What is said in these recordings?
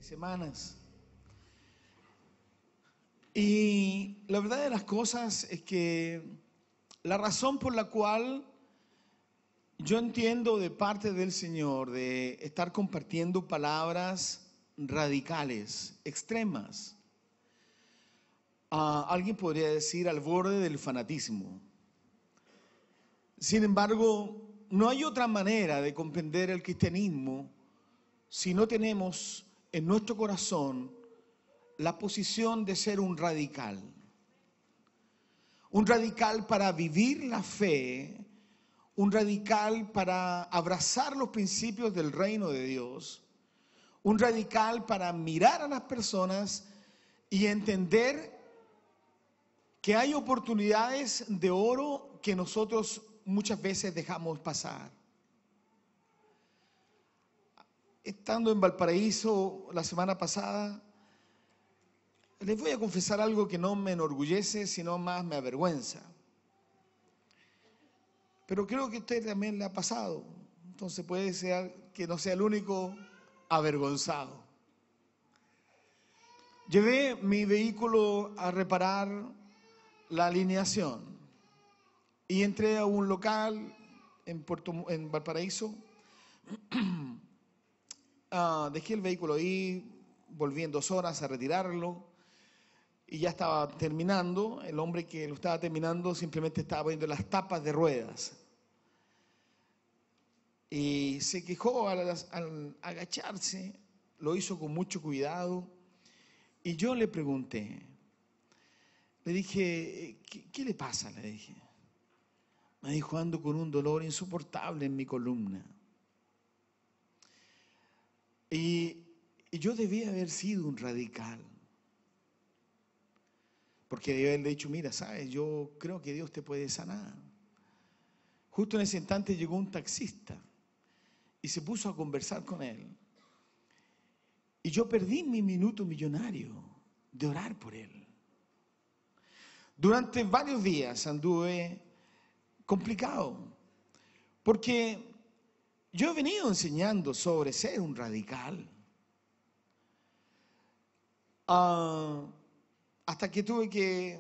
semanas. Y la verdad de las cosas es que la razón por la cual yo entiendo de parte del Señor de estar compartiendo palabras radicales, extremas, alguien podría decir al borde del fanatismo. Sin embargo, no hay otra manera de comprender el cristianismo si no tenemos en nuestro corazón la posición de ser un radical para vivir la fe, un radical para abrazar los principios del reino de Dios, un radical para mirar a las personas y entender que hay oportunidades de oro que nosotros muchas veces dejamos pasar. Estando en Valparaíso la semana pasada, les voy a confesar algo que no me enorgullece, sino más me avergüenza. Pero creo que a usted también le ha pasado. Entonces puede ser que no sea el único avergonzado. Llevé mi vehículo a reparar la alineación y entré a un local en Valparaíso. Dejé el vehículo ahí, volví en 2 horas a retirarlo y ya estaba terminando. El hombre que lo estaba terminando simplemente estaba poniendo las tapas de ruedas y se quejó al agacharse, lo hizo con mucho cuidado y yo le pregunté, le dije, ¿qué le pasa? Le dije. Me dijo, ando con un dolor insoportable en mi columna. Y yo debía haber sido un radical. Porque debía haberle dicho, mira, sabes, yo creo que Dios te puede sanar. Justo en ese instante llegó un taxista y se puso a conversar con él. Y yo perdí mi minuto millonario de orar por él. Durante varios días anduve complicado, porque yo he venido enseñando sobre ser un radical. Hasta que tuve que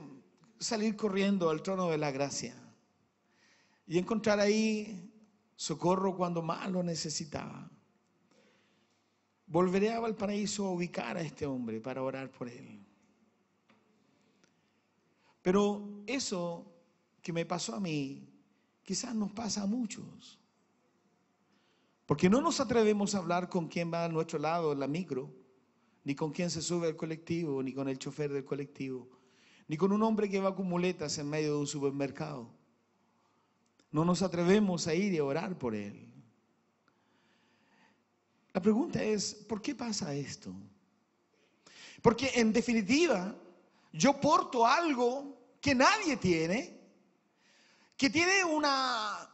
salir corriendo al trono de la gracia y encontrar ahí socorro cuando más lo necesitaba. Volveré a Valparaíso a ubicar a este hombre para orar por él. Pero eso que me pasó a mí, quizás nos pasa a muchos. Porque no nos atrevemos a hablar con quien va a nuestro lado en la micro, ni con quien se sube al colectivo, ni con el chofer del colectivo, ni con un hombre que va con muletas en medio de un supermercado. No nos atrevemos a ir y a orar por él. La pregunta es, ¿por qué pasa esto? Porque en definitiva, yo porto algo que nadie tiene, que tiene una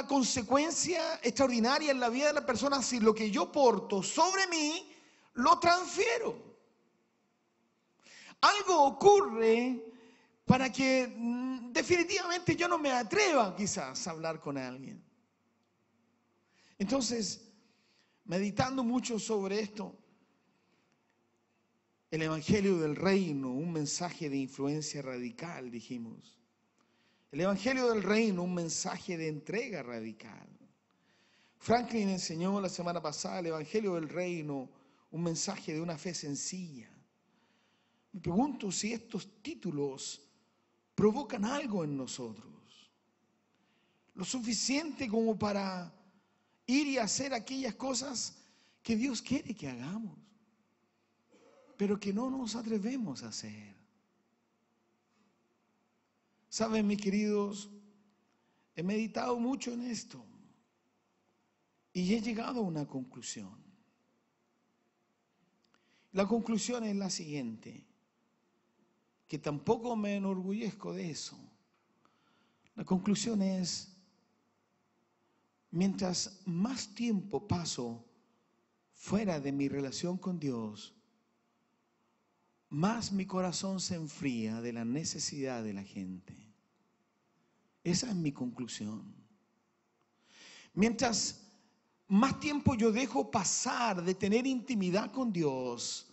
consecuencia extraordinaria en la vida de la persona si lo que yo porto sobre mí lo transfiero. Algo ocurre para que definitivamente yo no me atreva quizás a hablar con alguien. Entonces, meditando mucho sobre esto, el Evangelio del Reino, un mensaje de influencia radical, dijimos. El Evangelio del Reino, un mensaje de entrega radical. Franklin enseñó la semana pasada el Evangelio del Reino, un mensaje de una fe sencilla. Me pregunto si estos títulos provocan algo en nosotros. Lo suficiente como para ir y hacer aquellas cosas que Dios quiere que hagamos, pero que no nos atrevemos a hacer. Saben, mis queridos, he meditado mucho en esto y he llegado a una conclusión. La conclusión es la siguiente, que tampoco me enorgullezco de eso. La conclusión es, mientras más tiempo paso fuera de mi relación con Dios, más mi corazón se enfría de la necesidad de la gente. Esa es mi conclusión. Mientras más tiempo yo dejo pasar de tener intimidad con Dios,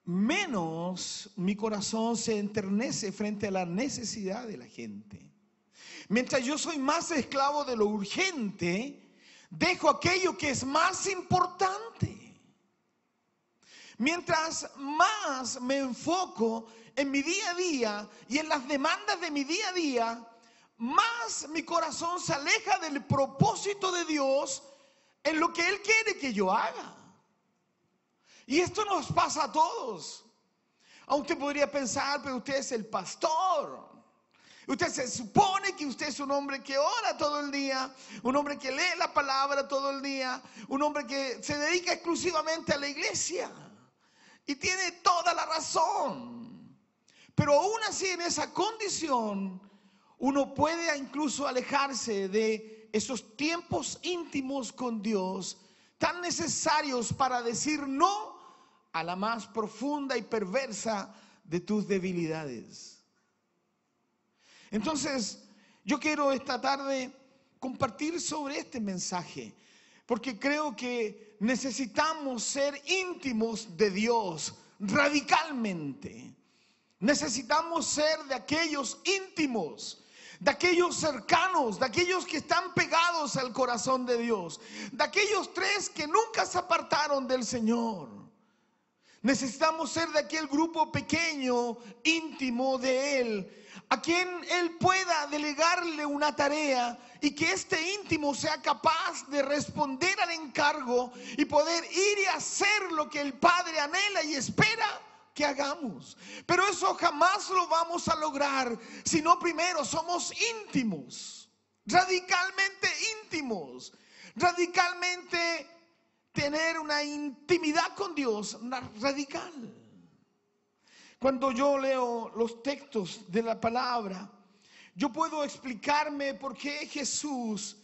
menos mi corazón se enternece frente a la necesidad de la gente. Mientras yo soy más esclavo de lo urgente, dejo aquello que es más importante. Mientras más me enfoco en mi día a día y en las demandas de mi día a día, más mi corazón se aleja del propósito de Dios en lo que Él quiere que yo haga. Y esto nos pasa a todos. Aunque podría pensar, pero usted es el pastor. Usted se supone que usted es un hombre que ora todo el día, un hombre que lee la palabra todo el día, un hombre que se dedica exclusivamente a la iglesia. Y tiene toda la razón. Pero aún así, en esa condición, uno puede incluso alejarse de esos tiempos íntimos con Dios, tan necesarios para decir no a la más profunda y perversa de tus debilidades. Entonces, yo quiero esta tarde compartir sobre este mensaje, porque creo que necesitamos ser íntimos de Dios radicalmente. Necesitamos ser de aquellos íntimos, de aquellos cercanos, de aquellos que están pegados al corazón de Dios, de aquellos tres que nunca se apartaron del Señor. Necesitamos ser de aquel grupo pequeño, íntimo de Él, a quien Él pueda delegarle una tarea y que este íntimo sea capaz de responder al encargo y poder ir y hacer lo que el Padre anhela y espera que hagamos. Pero eso jamás lo vamos a lograr si no primero somos íntimos, radicalmente íntimos, radicalmente tener una intimidad con Dios radical. Cuando yo leo los textos de la palabra, yo puedo explicarme por qué Jesús,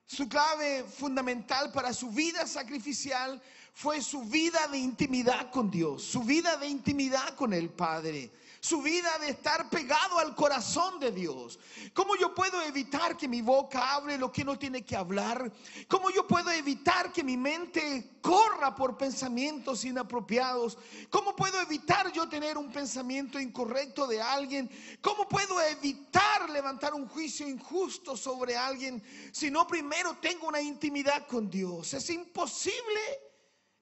su clave fundamental para su vida sacrificial fue su vida de intimidad con Dios, su vida de intimidad con el Padre, su vida de estar pegado al corazón de Dios. ¿Cómo yo puedo evitar que mi boca hable lo que no tiene que hablar? ¿Cómo yo puedo evitar que mi mente corra por pensamientos inapropiados? ¿Cómo puedo evitar yo tener un pensamiento incorrecto de alguien? ¿Cómo puedo evitar levantar un juicio injusto sobre alguien si no primero tengo una intimidad con Dios? Es imposible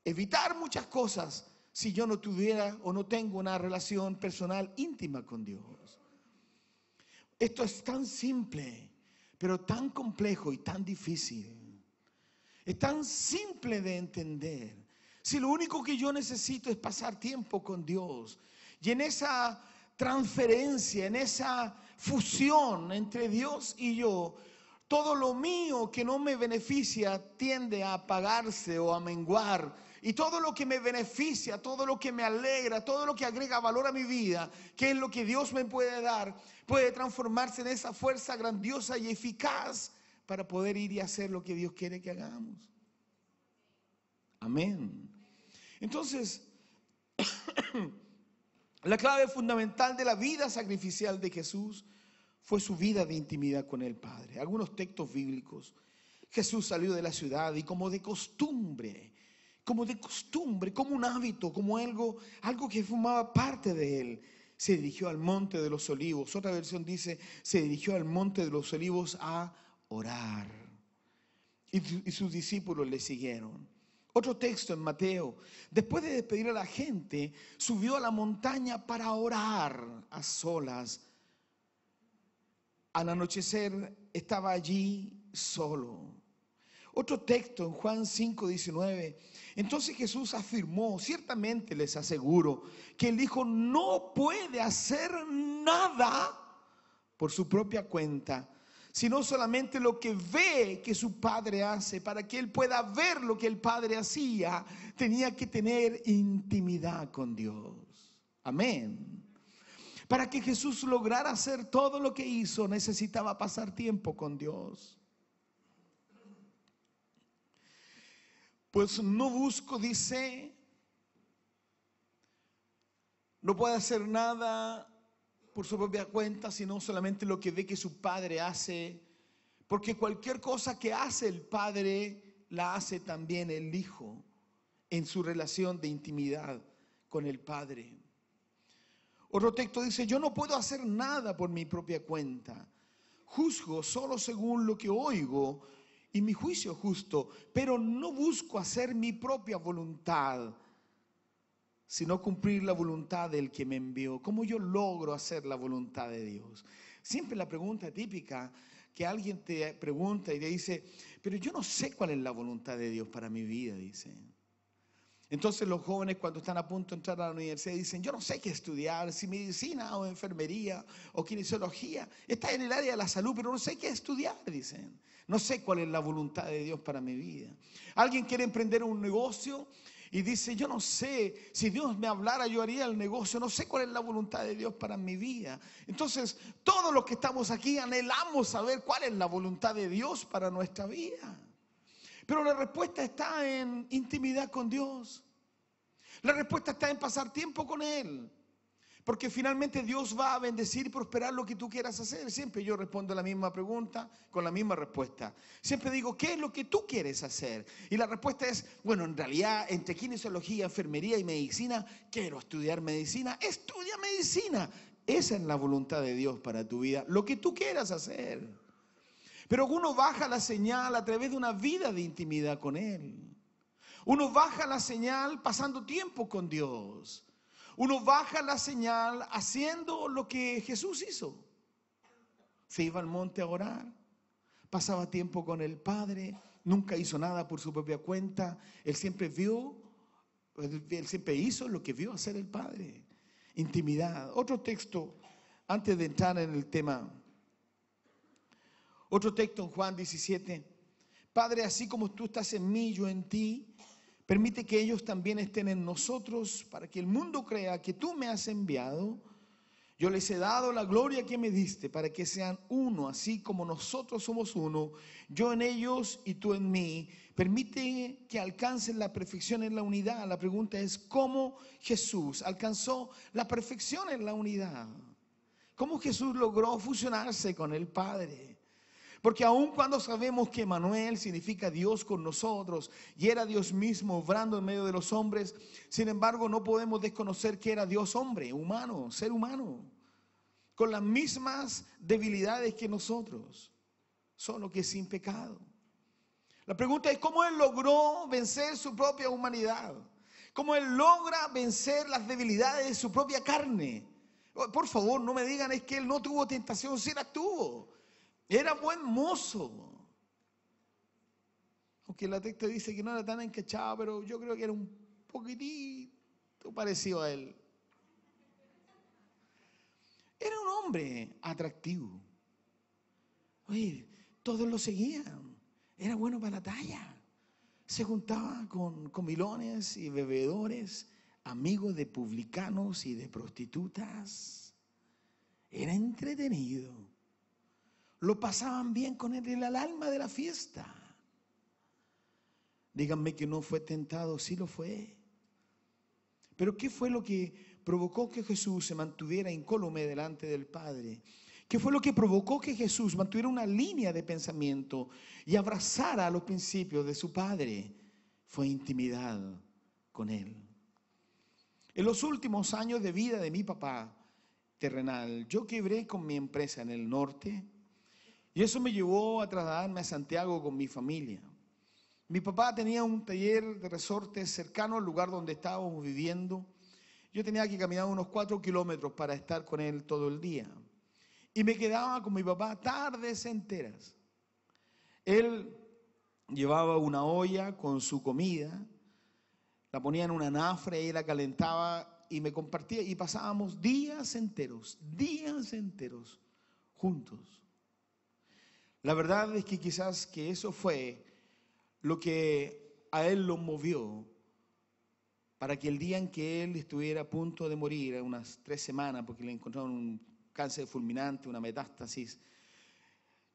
evitar muchas cosas si yo no tuviera o no tengo una relación personal íntima con Dios. Esto es tan simple, pero tan complejo y tan difícil. Es tan simple de entender. Si lo único que yo necesito es pasar tiempo con Dios, y en esa transferencia, en esa fusión entre Dios y yo, todo lo mío que no me beneficia tiende a apagarse o a menguar. Y todo lo que me beneficia, todo lo que me alegra, todo lo que agrega valor a mi vida, que es lo que Dios me puede dar, puede transformarse en esa fuerza grandiosa y eficaz para poder ir y hacer lo que Dios quiere que hagamos. Amén. Entonces, la clave fundamental de la vida sacrificial de Jesús fue su vida de intimidad con el Padre. Algunos textos bíblicos. Jesús salió de la ciudad y como de costumbre, como un hábito, como algo que formaba parte de él, se dirigió al monte de los olivos. Otra versión dice, se dirigió al monte de los olivos a orar. Y sus discípulos le siguieron. Otro texto en Mateo, después de despedir a la gente, subió a la montaña para orar a solas. Al anochecer estaba allí solo. Otro texto en Juan 5:19. Entonces Jesús afirmó, ciertamente les aseguro, que el Hijo no puede hacer nada por su propia cuenta, sino solamente lo que ve que su Padre hace. Para que Él pueda ver lo que el Padre hacía, tenía que tener intimidad con Dios. Amén. Para que Jesús lograra hacer todo lo que hizo, necesitaba pasar tiempo con Dios. Pues no busco, dice, no puede hacer nada por su propia cuenta, sino solamente lo que ve que su Padre hace, porque cualquier cosa que hace el Padre la hace también el Hijo en su relación de intimidad con el Padre. Otro texto dice, yo no puedo hacer nada por mi propia cuenta. Juzgo solo según lo que oigo y mi juicio es justo, pero no busco hacer mi propia voluntad, sino cumplir la voluntad del que me envió. ¿Cómo yo logro hacer la voluntad de Dios? Siempre la pregunta típica que alguien te pregunta y te dice, pero yo no sé cuál es la voluntad de Dios para mi vida, dice. Entonces los jóvenes cuando están a punto de entrar a la universidad dicen, yo no sé qué estudiar, si medicina o enfermería o kinesiología. Está en el área de la salud, pero no sé qué estudiar, dicen. No sé cuál es la voluntad de Dios para mi vida. Alguien quiere emprender un negocio y dice, yo no sé, si Dios me hablara yo haría el negocio, no sé cuál es la voluntad de Dios para mi vida. Entonces todos los que estamos aquí anhelamos saber cuál es la voluntad de Dios para nuestra vida. Pero la respuesta está en intimidad con Dios. La respuesta está en pasar tiempo con Él. Porque finalmente Dios va a bendecir y prosperar lo que tú quieras hacer. Siempre yo respondo la misma pregunta con la misma respuesta. Siempre digo, ¿qué es lo que tú quieres hacer? Y la respuesta es, bueno, en realidad entre kinesiología, enfermería y medicina, quiero estudiar medicina. Estudia medicina. Esa es la voluntad de Dios para tu vida. Lo que tú quieras hacer. Pero uno baja la señal a través de una vida de intimidad con Él. Uno baja la señal pasando tiempo con Dios. Uno baja la señal haciendo lo que Jesús hizo. Se iba al monte a orar, pasaba tiempo con el Padre, nunca hizo nada por su propia cuenta. Él siempre hizo lo que vio hacer el Padre. Intimidad. Otro texto, antes de entrar en el tema. Otro texto en Juan 17. Padre, así como tú estás en mí, yo en ti, permite que ellos también estén en nosotros para que el mundo crea que tú me has enviado. Yo les he dado la gloria que me diste para que sean uno, así como nosotros somos uno, yo en ellos y tú en mí. Permite que alcancen la perfección en la unidad. La pregunta es, ¿cómo Jesús alcanzó la perfección en la unidad? ¿Cómo Jesús logró fusionarse con el Padre? Porque aun cuando sabemos que Emmanuel significa Dios con nosotros y era Dios mismo obrando en medio de los hombres, sin embargo no podemos desconocer que era Dios hombre, humano, ser humano, con las mismas debilidades que nosotros, solo que sin pecado. La pregunta es cómo Él logró vencer su propia humanidad, cómo Él logra vencer las debilidades de su propia carne. Por favor, no me digan es que Él no tuvo tentación, sí la tuvo. Era buen mozo. Aunque la texto dice que no era tan encachado, pero yo creo que era un poquitito parecido a él. Era un hombre atractivo. Oye, todos lo seguían. Era bueno para la talla. Se juntaba con comilones y bebedores, amigos de publicanos y de prostitutas. Era entretenido. Lo pasaban bien con él, era el alma de la fiesta. Díganme que no fue tentado, sí lo fue. Pero ¿qué fue lo que provocó que Jesús se mantuviera incólume delante del Padre? ¿Qué fue lo que provocó que Jesús mantuviera una línea de pensamiento y abrazara los principios de su Padre? Fue intimidad con Él. En los últimos años de vida de mi papá terrenal, yo quebré con mi empresa en el norte. Y eso me llevó a trasladarme a Santiago con mi familia. Mi papá tenía un taller de resortes cercano al lugar donde estábamos viviendo. Yo tenía que caminar unos 4 kilómetros para estar con él todo el día. Y me quedaba con mi papá tardes enteras. Él llevaba una olla con su comida, la ponía en una anafre y la calentaba y me compartía. Y pasábamos días enteros juntos. La verdad es que quizás que eso fue lo que a él lo movió para que el día en que él estuviera a punto de morir, a unas 3 semanas, porque le encontraron un cáncer fulminante, una metástasis,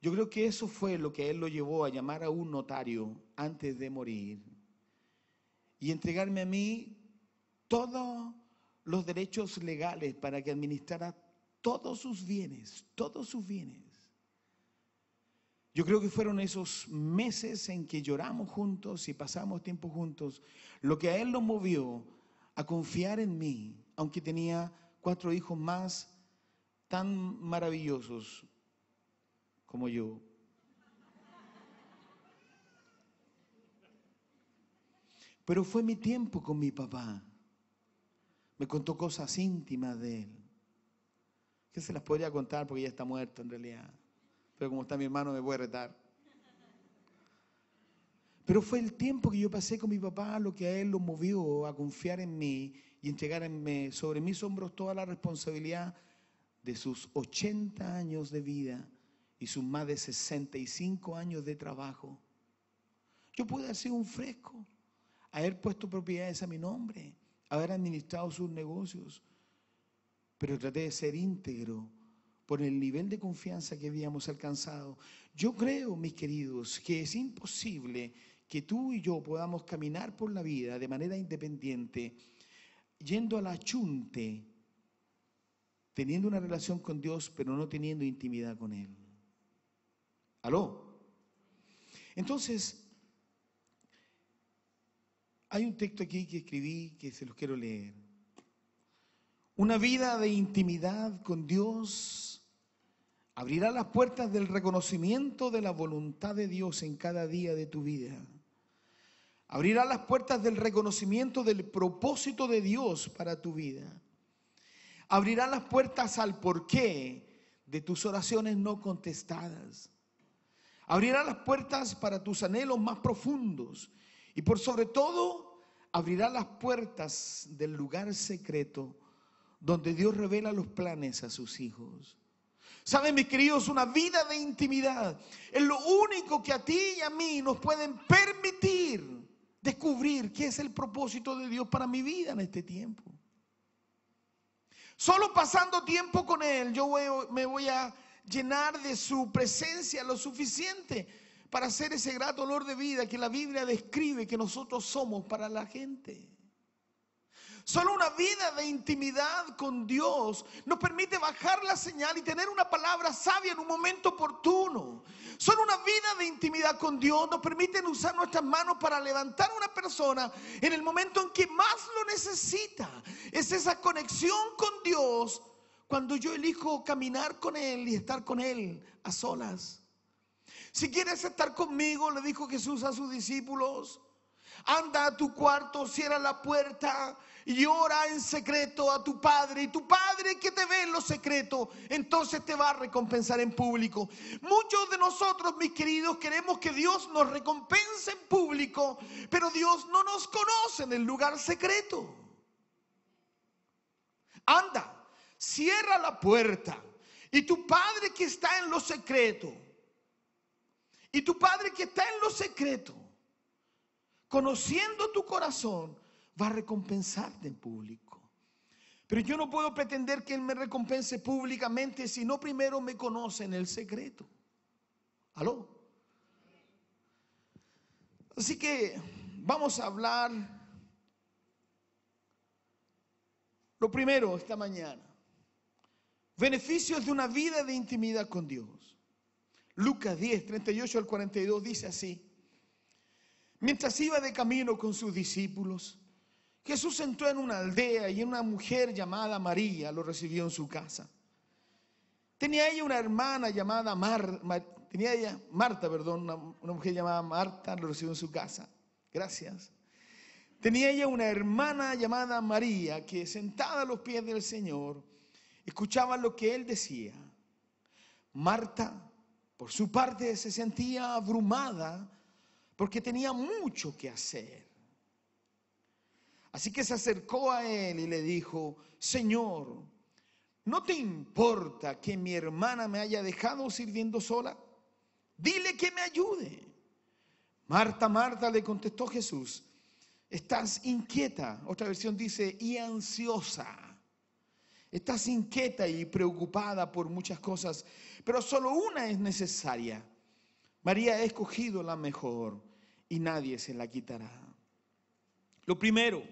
yo creo que eso fue lo que a él lo llevó a llamar a un notario antes de morir y entregarme a mí todos los derechos legales para que administrara todos sus bienes, todos sus bienes. Yo creo que fueron esos meses en que lloramos juntos y pasamos tiempo juntos, lo que a él lo movió a confiar en mí, aunque tenía 4 hijos más tan maravillosos como yo. Pero fue mi tiempo con mi papá. Me contó cosas íntimas de él, que se las podría contar porque ya está muerto en realidad. Pero como está mi hermano me puede retar. Pero fue el tiempo que yo pasé con mi papá lo que a él lo movió a confiar en mí y entregarme sobre mis hombros toda la responsabilidad de sus 80 años de vida y sus más de 65 años de trabajo. Yo pude haber sido un fresco, haber puesto propiedades a mi nombre, haber administrado sus negocios, pero traté de ser íntegro por el nivel de confianza que habíamos alcanzado. Yo creo, mis queridos, que es imposible que tú y yo podamos caminar por la vida de manera independiente, yendo al achunte, teniendo una relación con Dios, pero no teniendo intimidad con Él. ¿Aló? Entonces, hay un texto aquí que escribí que se los quiero leer. Una vida de intimidad con Dios abrirá las puertas del reconocimiento de la voluntad de Dios en cada día de tu vida. Abrirá las puertas del reconocimiento del propósito de Dios para tu vida. Abrirá las puertas al porqué de tus oraciones no contestadas. Abrirá las puertas para tus anhelos más profundos. Y por sobre todo, abrirá las puertas del lugar secreto donde Dios revela los planes a sus hijos. Saben, mis queridos, una vida de intimidad es lo único que a ti y a mí nos pueden permitir descubrir qué es el propósito de Dios para mi vida en este tiempo. Solo pasando tiempo con Él, me voy a llenar de su presencia lo suficiente para hacer ese grato olor de vida que la Biblia describe que nosotros somos para la gente. Solo una vida de intimidad con Dios nos permite bajar la señal y tener una palabra sabia en un momento oportuno. Solo una vida de intimidad con Dios nos permite usar nuestras manos para levantar a una persona en el momento en que más lo necesita. Es esa conexión con Dios cuando yo elijo caminar con Él y estar con Él a solas. Si quieres estar conmigo, le dijo Jesús a sus discípulos, anda a tu cuarto, cierra la puerta y ora en secreto a tu Padre. Y tu Padre que te ve en lo secreto, entonces te va a recompensar en público. Muchos de nosotros, mis queridos, queremos que Dios nos recompense en público, pero Dios no nos conoce en el lugar secreto. Anda, cierra la puerta y tu Padre que está en lo secreto, conociendo tu corazón, va a recompensarte en público. Pero yo no puedo pretender que Él me recompense públicamente si no primero me conoce en el secreto. ¿Aló? Así que vamos a hablar lo primero esta mañana. Beneficios de una vida de intimidad con Dios. Lucas 10, 38 al 42 dice así. Mientras iba de camino con sus discípulos, Jesús entró en una aldea y una mujer llamada María lo recibió en su casa. Tenía ella una hermana llamada Marta, una mujer llamada Marta lo recibió en su casa. Gracias. Tenía ella una hermana llamada María que sentada a los pies del Señor escuchaba lo que Él decía. Marta, por su parte, se sentía abrumada porque tenía mucho que hacer. Así que se acercó a Él y le dijo, Señor, ¿no te importa que mi hermana me haya dejado sirviendo sola? Dile que me ayude. Marta, Marta, le contestó Jesús, estás inquieta. Otra versión dice, y ansiosa. Estás inquieta y preocupada por muchas cosas, pero solo una es necesaria. María ha escogido la mejor y nadie se la quitará. Lo primero,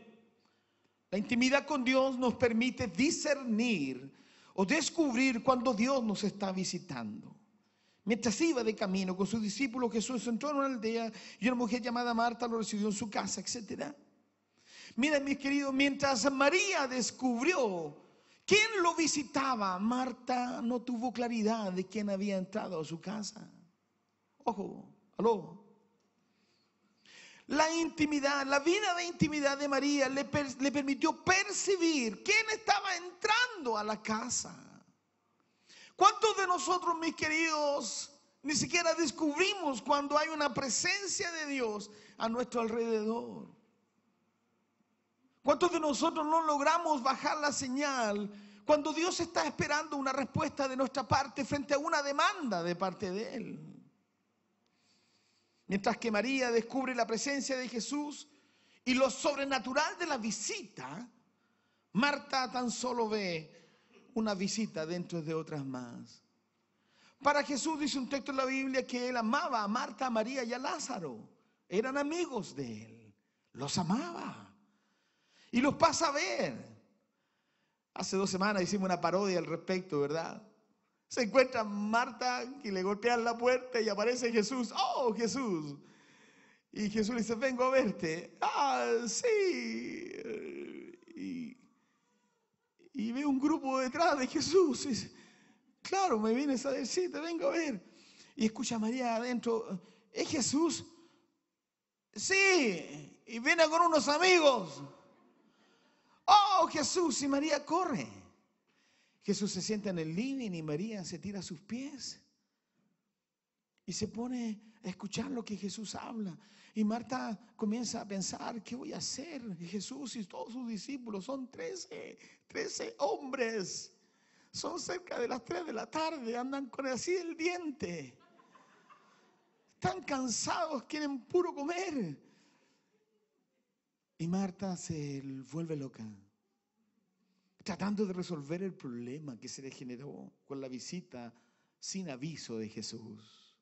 la intimidad con Dios nos permite discernir o descubrir cuando Dios nos está visitando. Mientras iba de camino con sus discípulos, Jesús entró en una aldea y una mujer llamada Marta lo recibió en su casa, etc. Miren, mis queridos, mientras María descubrió quién lo visitaba, Marta no tuvo claridad de quién había entrado a su casa. Ojo, aló. La intimidad, la vida de intimidad de María le permitió percibir quién estaba entrando a la casa. ¿Cuántos de nosotros, mis queridos, ni siquiera descubrimos cuando hay una presencia de Dios a nuestro alrededor? ¿Cuántos de nosotros no logramos bajar la señal cuando Dios está esperando una respuesta de nuestra parte frente a una demanda de parte de Él? Mientras que María descubre la presencia de Jesús y lo sobrenatural de la visita, Marta tan solo ve una visita dentro de otras más. Para Jesús dice un texto en la Biblia que Él amaba a Marta, a María y a Lázaro. Eran amigos de Él, los amaba y los pasa a ver. Hace 2 semanas hicimos una parodia al respecto, ¿verdad? Se encuentra Marta y le golpean la puerta y aparece Jesús. ¡Oh, Jesús! Y Jesús le dice, vengo a verte. ¡Ah, sí! Y ve un grupo detrás de Jesús. Y dice, claro, me vienes a decir, te vengo a ver. Y escucha a María adentro, ¿es Jesús? Sí, y viene con unos amigos. ¡Oh, Jesús! Y María corre. Jesús se sienta en el living y María se tira a sus pies y se pone a escuchar lo que Jesús habla. Y Marta comienza a pensar, ¿qué voy a hacer? Y Jesús y todos sus discípulos son 13 hombres. Son cerca de las 3 de la tarde, andan con así el diente. Están cansados, quieren puro comer. Y Marta se vuelve loca, tratando de resolver el problema que se le generó con la visita sin aviso de Jesús.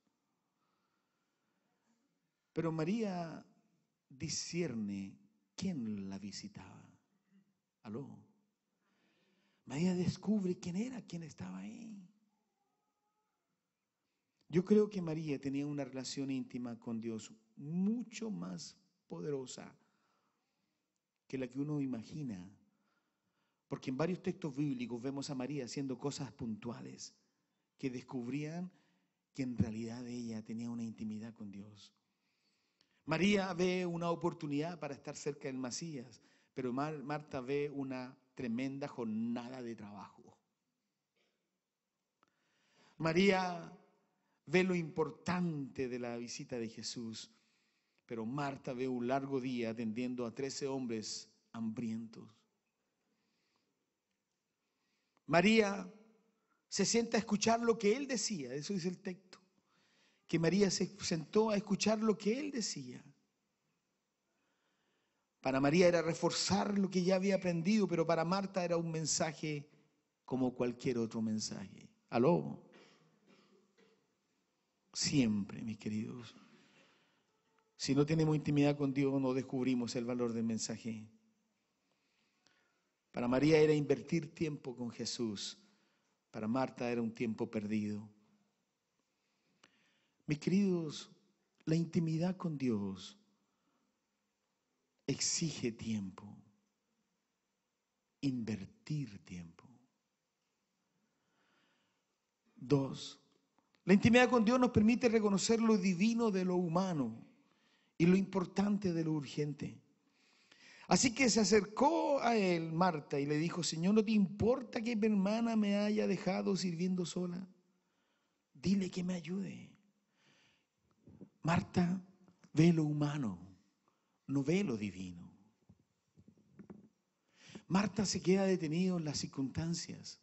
Pero María discierne quién la visitaba. ¿Aló? María descubre quién era, quién estaba ahí. Yo creo que María tenía una relación íntima con Dios mucho más poderosa que la que uno imagina. Porque en varios textos bíblicos vemos a María haciendo cosas puntuales que descubrían que en realidad ella tenía una intimidad con Dios. María ve una oportunidad para estar cerca del Mesías, pero Marta ve una tremenda jornada de trabajo. María ve lo importante de la visita de Jesús, pero Marta ve un largo día atendiendo a 13 hombres hambrientos. María se sienta a escuchar lo que él decía, eso dice el texto, que María se sentó a escuchar lo que él decía. Para María era reforzar lo que ya había aprendido, pero para Marta era un mensaje como cualquier otro mensaje. ¿Aló? Siempre, mis queridos. Si no tenemos intimidad con Dios, no descubrimos el valor del mensaje. Para María era invertir tiempo con Jesús. Para Marta era un tiempo perdido. Mis queridos, la intimidad con Dios exige tiempo, invertir tiempo. 2, la intimidad con Dios nos permite reconocer lo divino de lo humano y lo importante de lo urgente. Así que se acercó a él Marta y le dijo, Señor, ¿no te importa que mi hermana me haya dejado sirviendo sola? Dile que me ayude. Marta ve lo humano, no ve lo divino. Marta se queda detenido en las circunstancias.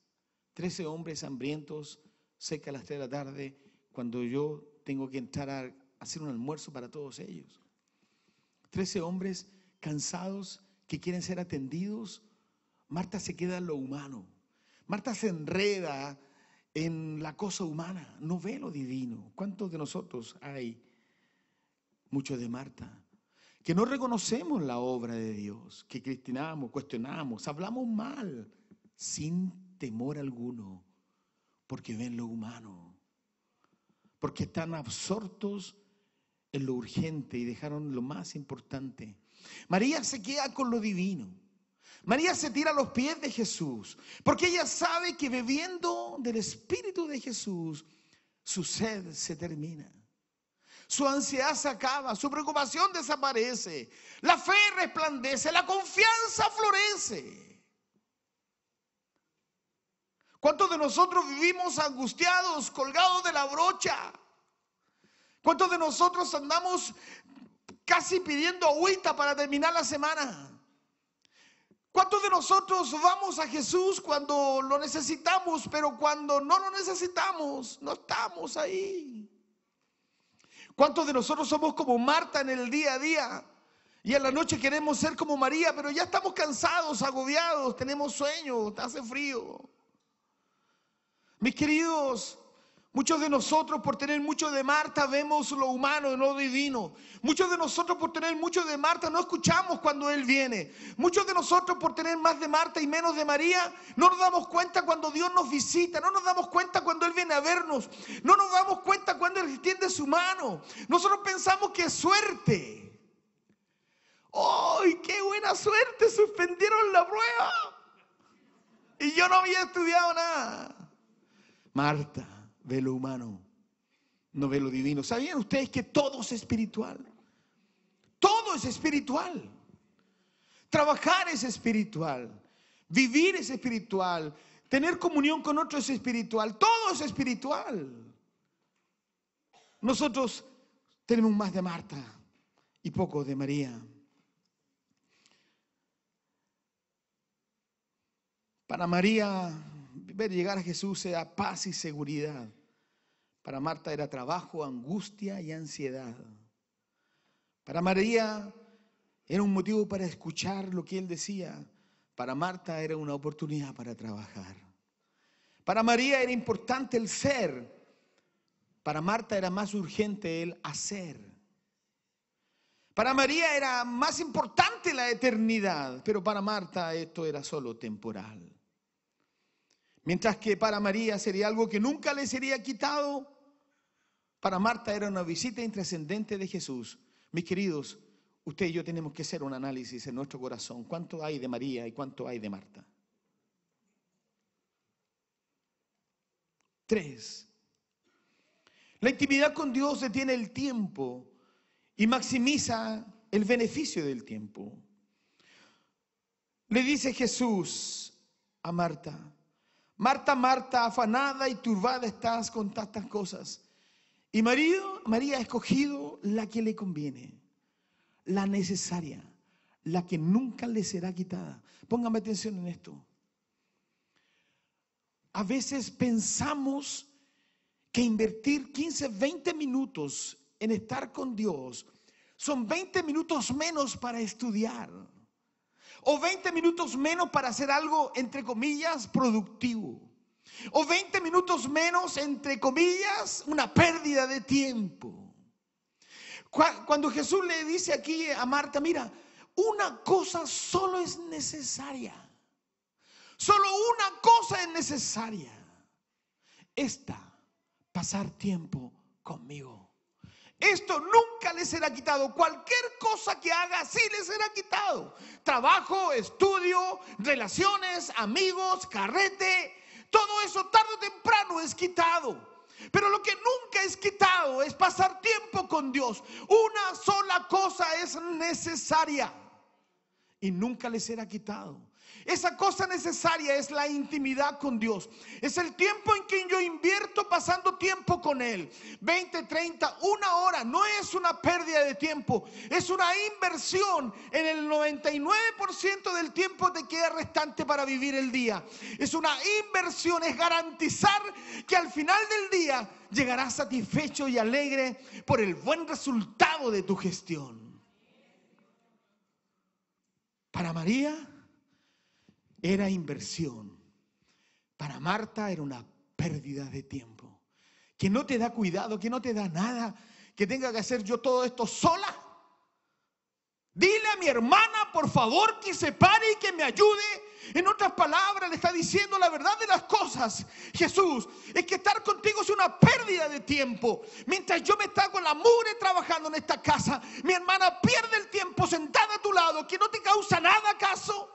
13 hombres hambrientos, cerca a las 3 de la tarde, cuando yo tengo que entrar a hacer un almuerzo para todos ellos. 13 hombres cansados que quieren ser atendidos. Marta se queda en lo humano. Marta se enreda en la cosa humana, no ve lo divino. ¿Cuántos de nosotros hay? Muchos de Marta, que no reconocemos la obra de Dios, que criticamos, cuestionamos, hablamos mal, sin temor alguno, porque ven lo humano. porque están absortos en lo urgente y dejaron lo más importante. María se queda con lo divino. María se tira a los pies de Jesús, porque ella sabe que bebiendo del Espíritu de Jesús, su sed se termina. Su ansiedad se acaba, su preocupación desaparece, la fe resplandece, la confianza florece. ¿Cuántos de nosotros vivimos angustiados, colgados de la brocha? ¿Cuántos de nosotros andamos casi pidiendo agüita para terminar la semana? ¿Cuántos de nosotros vamos a Jesús cuando lo necesitamos, pero cuando no lo necesitamos, no estamos ahí? ¿Cuántos de nosotros somos como Marta en el día a día? Y en la noche queremos ser como María, pero ya estamos cansados, agobiados, tenemos sueño, hace frío. Mis queridos, muchos de nosotros por tener mucho de Marta vemos lo humano y no lo divino. Muchos de nosotros por tener mucho de Marta no escuchamos cuando Él viene. Muchos de nosotros por tener más de Marta y menos de María no nos damos cuenta cuando Dios nos visita. No nos damos cuenta cuando Él viene a vernos. No nos damos cuenta cuando Él extiende su mano. Nosotros pensamos que es suerte. ¡Ay, qué buena suerte! Suspendieron la prueba y yo no había estudiado nada. Marta ve lo humano, no ve lo divino. ¿Sabían ustedes que todo es espiritual? Todo es espiritual. Trabajar es espiritual. Vivir es espiritual. Tener comunión con otros es espiritual. Todo es espiritual. Nosotros tenemos más de Marta y poco de María. Para María, ver llegar a Jesús era paz y seguridad. Para Marta era trabajo, angustia y ansiedad. Para María era un motivo para escuchar lo que Él decía. Para Marta era una oportunidad para trabajar. Para María era importante el ser. Para Marta era más urgente el hacer. Para María era más importante la eternidad, pero para Marta esto era solo temporal. Mientras que para María sería algo que nunca le sería quitado, para Marta era una visita intrascendente de Jesús. Mis queridos, usted y yo tenemos que hacer un análisis en nuestro corazón. ¿Cuánto hay de María y cuánto hay de Marta? 3. La intimidad con Dios detiene el tiempo y maximiza el beneficio del tiempo. Le dice Jesús a Marta: Marta, Marta, afanada y turbada estás con tantas cosas. Y María ha escogido la que le conviene, la necesaria, la que nunca le será quitada. Póngame atención en esto. A veces pensamos que invertir 15, 20 minutos en estar con Dios son 20 minutos menos para estudiar. O 20 minutos menos para hacer algo, entre comillas, productivo. O 20 minutos menos, entre comillas, una pérdida de tiempo. Cuando Jesús le dice aquí a Marta: mira, una cosa solo es necesaria. Solo una cosa es necesaria. Pasar tiempo conmigo. Esto nunca le será quitado. Cualquier cosa que haga, sí le será quitado. Trabajo, estudio, relaciones, amigos, carrete, todo eso tarde o temprano es quitado. Pero lo que nunca es quitado es pasar tiempo con Dios. Una sola cosa es necesaria y nunca le será quitado. Esa cosa necesaria es la intimidad con Dios. Es el tiempo en que yo invierto pasando tiempo con Él. 20, 30, una hora. No es una pérdida de tiempo. Es una inversión en el 99% del tiempo que queda restante para vivir el día. Es una inversión, es garantizar que al final del día llegarás satisfecho y alegre por el buen resultado de tu gestión. Para María era inversión. Para Marta era una pérdida de tiempo. Que no te da cuidado, que no te da nada, que tenga que hacer yo todo esto sola. Dile a mi hermana, por favor, que se pare y que me ayude, En otras palabras, le está diciendo la verdad de las cosas. Jesús, es que estar contigo es una pérdida de tiempo. Mientras yo me está con la mugre trabajando en esta casa, mi hermana pierde el tiempo sentada a tu lado, que no te causa nada, ¿acaso?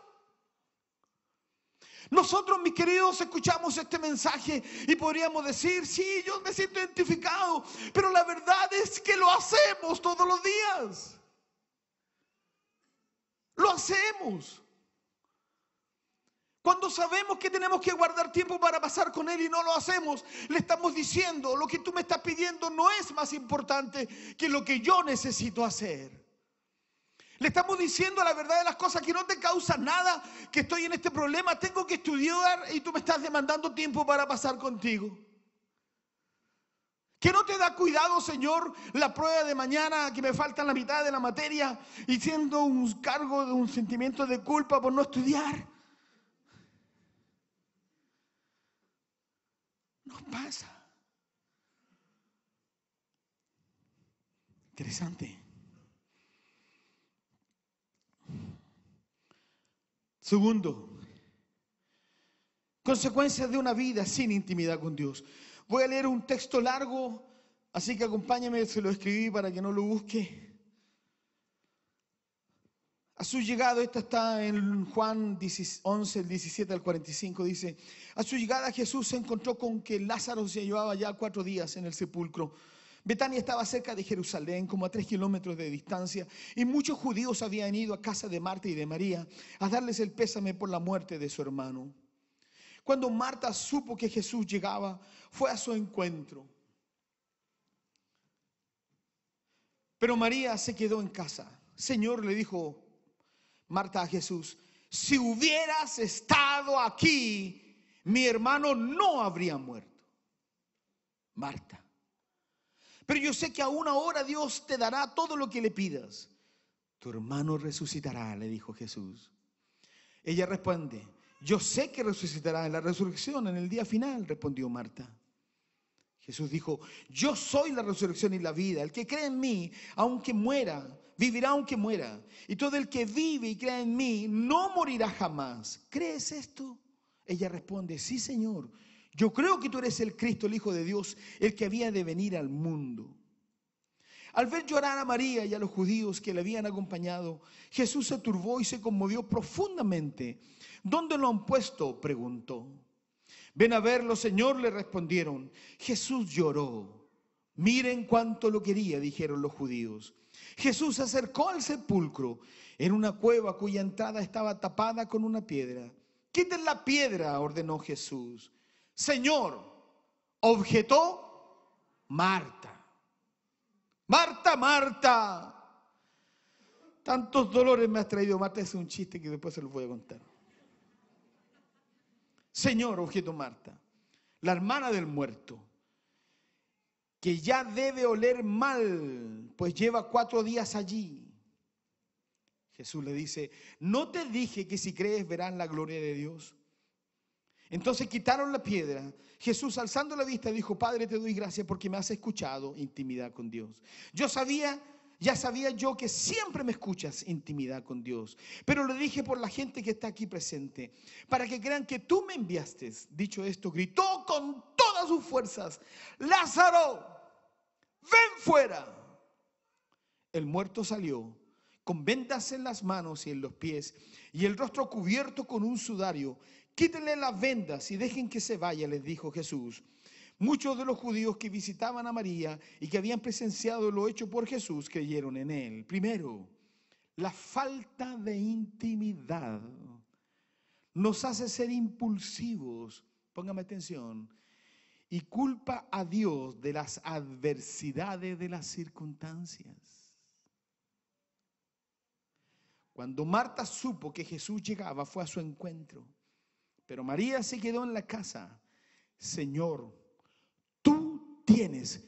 Nosotros, mis queridos, escuchamos este mensaje y podríamos decir, sí, yo me siento identificado, pero la verdad es que lo hacemos todos los días. Lo hacemos. Cuando sabemos que tenemos que guardar tiempo para pasar con Él y no lo hacemos, le estamos diciendo, lo que tú me estás pidiendo no es más importante que lo que yo necesito hacer. Le estamos diciendo la verdad de las cosas, que no te causa nada, que estoy en este problema, tengo que estudiar y tú me estás demandando tiempo para pasar contigo. Que no te da cuidado, Señor, la prueba de mañana, que me falta la mitad de la materia y siento un cargo de un sentimiento de culpa por no estudiar. Nos pasa. Interesante. Segundo, consecuencias de una vida sin intimidad con Dios. Voy a leer un texto largo, así que acompáñame, se lo escribí para que no lo busque. A su llegada, esto está en Juan 11, el 17 al 45, dice: a su llegada Jesús se encontró con que Lázaro se llevaba ya 4 días en el sepulcro. Betania estaba cerca de Jerusalén, como a 3 kilómetros de distancia, y muchos judíos habían ido a casa de Marta y de María a darles el pésame por la muerte de su hermano. Cuando Marta supo que Jesús llegaba, fue a su encuentro. Pero María se quedó en casa. Señor, le dijo Marta a Jesús, si hubieras estado aquí, mi hermano no habría muerto. Marta, pero yo sé que aún ahora Dios te dará todo lo que le pidas. Tu hermano resucitará, le dijo Jesús. Ella responde, yo sé que resucitará en la resurrección, en el día final, respondió Marta. Jesús dijo, yo soy la resurrección y la vida. El que cree en mí, aunque muera, vivirá aunque muera. Y todo el que vive y cree en mí, no morirá jamás. ¿Crees esto? Ella responde, sí, Señor. Yo creo que tú eres el Cristo, el Hijo de Dios, el que había de venir al mundo. Al ver llorar a María y a los judíos que le habían acompañado, Jesús se turbó y se conmovió profundamente. ¿Dónde lo han puesto?, preguntó. Ven a verlo, Señor, le respondieron. Jesús lloró. Miren cuánto lo quería, dijeron los judíos. Jesús se acercó al sepulcro, en una cueva cuya entrada estaba tapada con una piedra. Quiten la piedra, ordenó Jesús. Señor, objetó Marta. Marta, Marta, tantos dolores me has traído. Marta, es un chiste que después se los voy a contar. Señor, objetó Marta, la hermana del muerto, que ya debe oler mal, pues lleva 4 días allí. Jesús le dice, ¿no te dije que si crees verás la gloria de Dios? Entonces quitaron la piedra. Jesús, alzando la vista, dijo, Padre, te doy gracias porque me has escuchado. Intimidad con Dios. Ya sabía yo que siempre me escuchas, intimidad con Dios. Pero lo dije por la gente que está aquí presente, para que crean que tú me enviaste. Dicho esto, gritó con todas sus fuerzas, Lázaro, ven fuera. El muerto salió, con vendas en las manos y en los pies, y el rostro cubierto con un sudario. Quítenle las vendas y dejen que se vaya, les dijo Jesús. Muchos de los judíos que visitaban a María y que habían presenciado lo hecho por Jesús creyeron en él. Primero, la falta de intimidad nos hace ser impulsivos, póngame atención, y culpa a Dios de las adversidades de las circunstancias. Cuando Marta supo que Jesús llegaba, fue a su encuentro. Pero María se quedó en la casa. Señor, tú tienes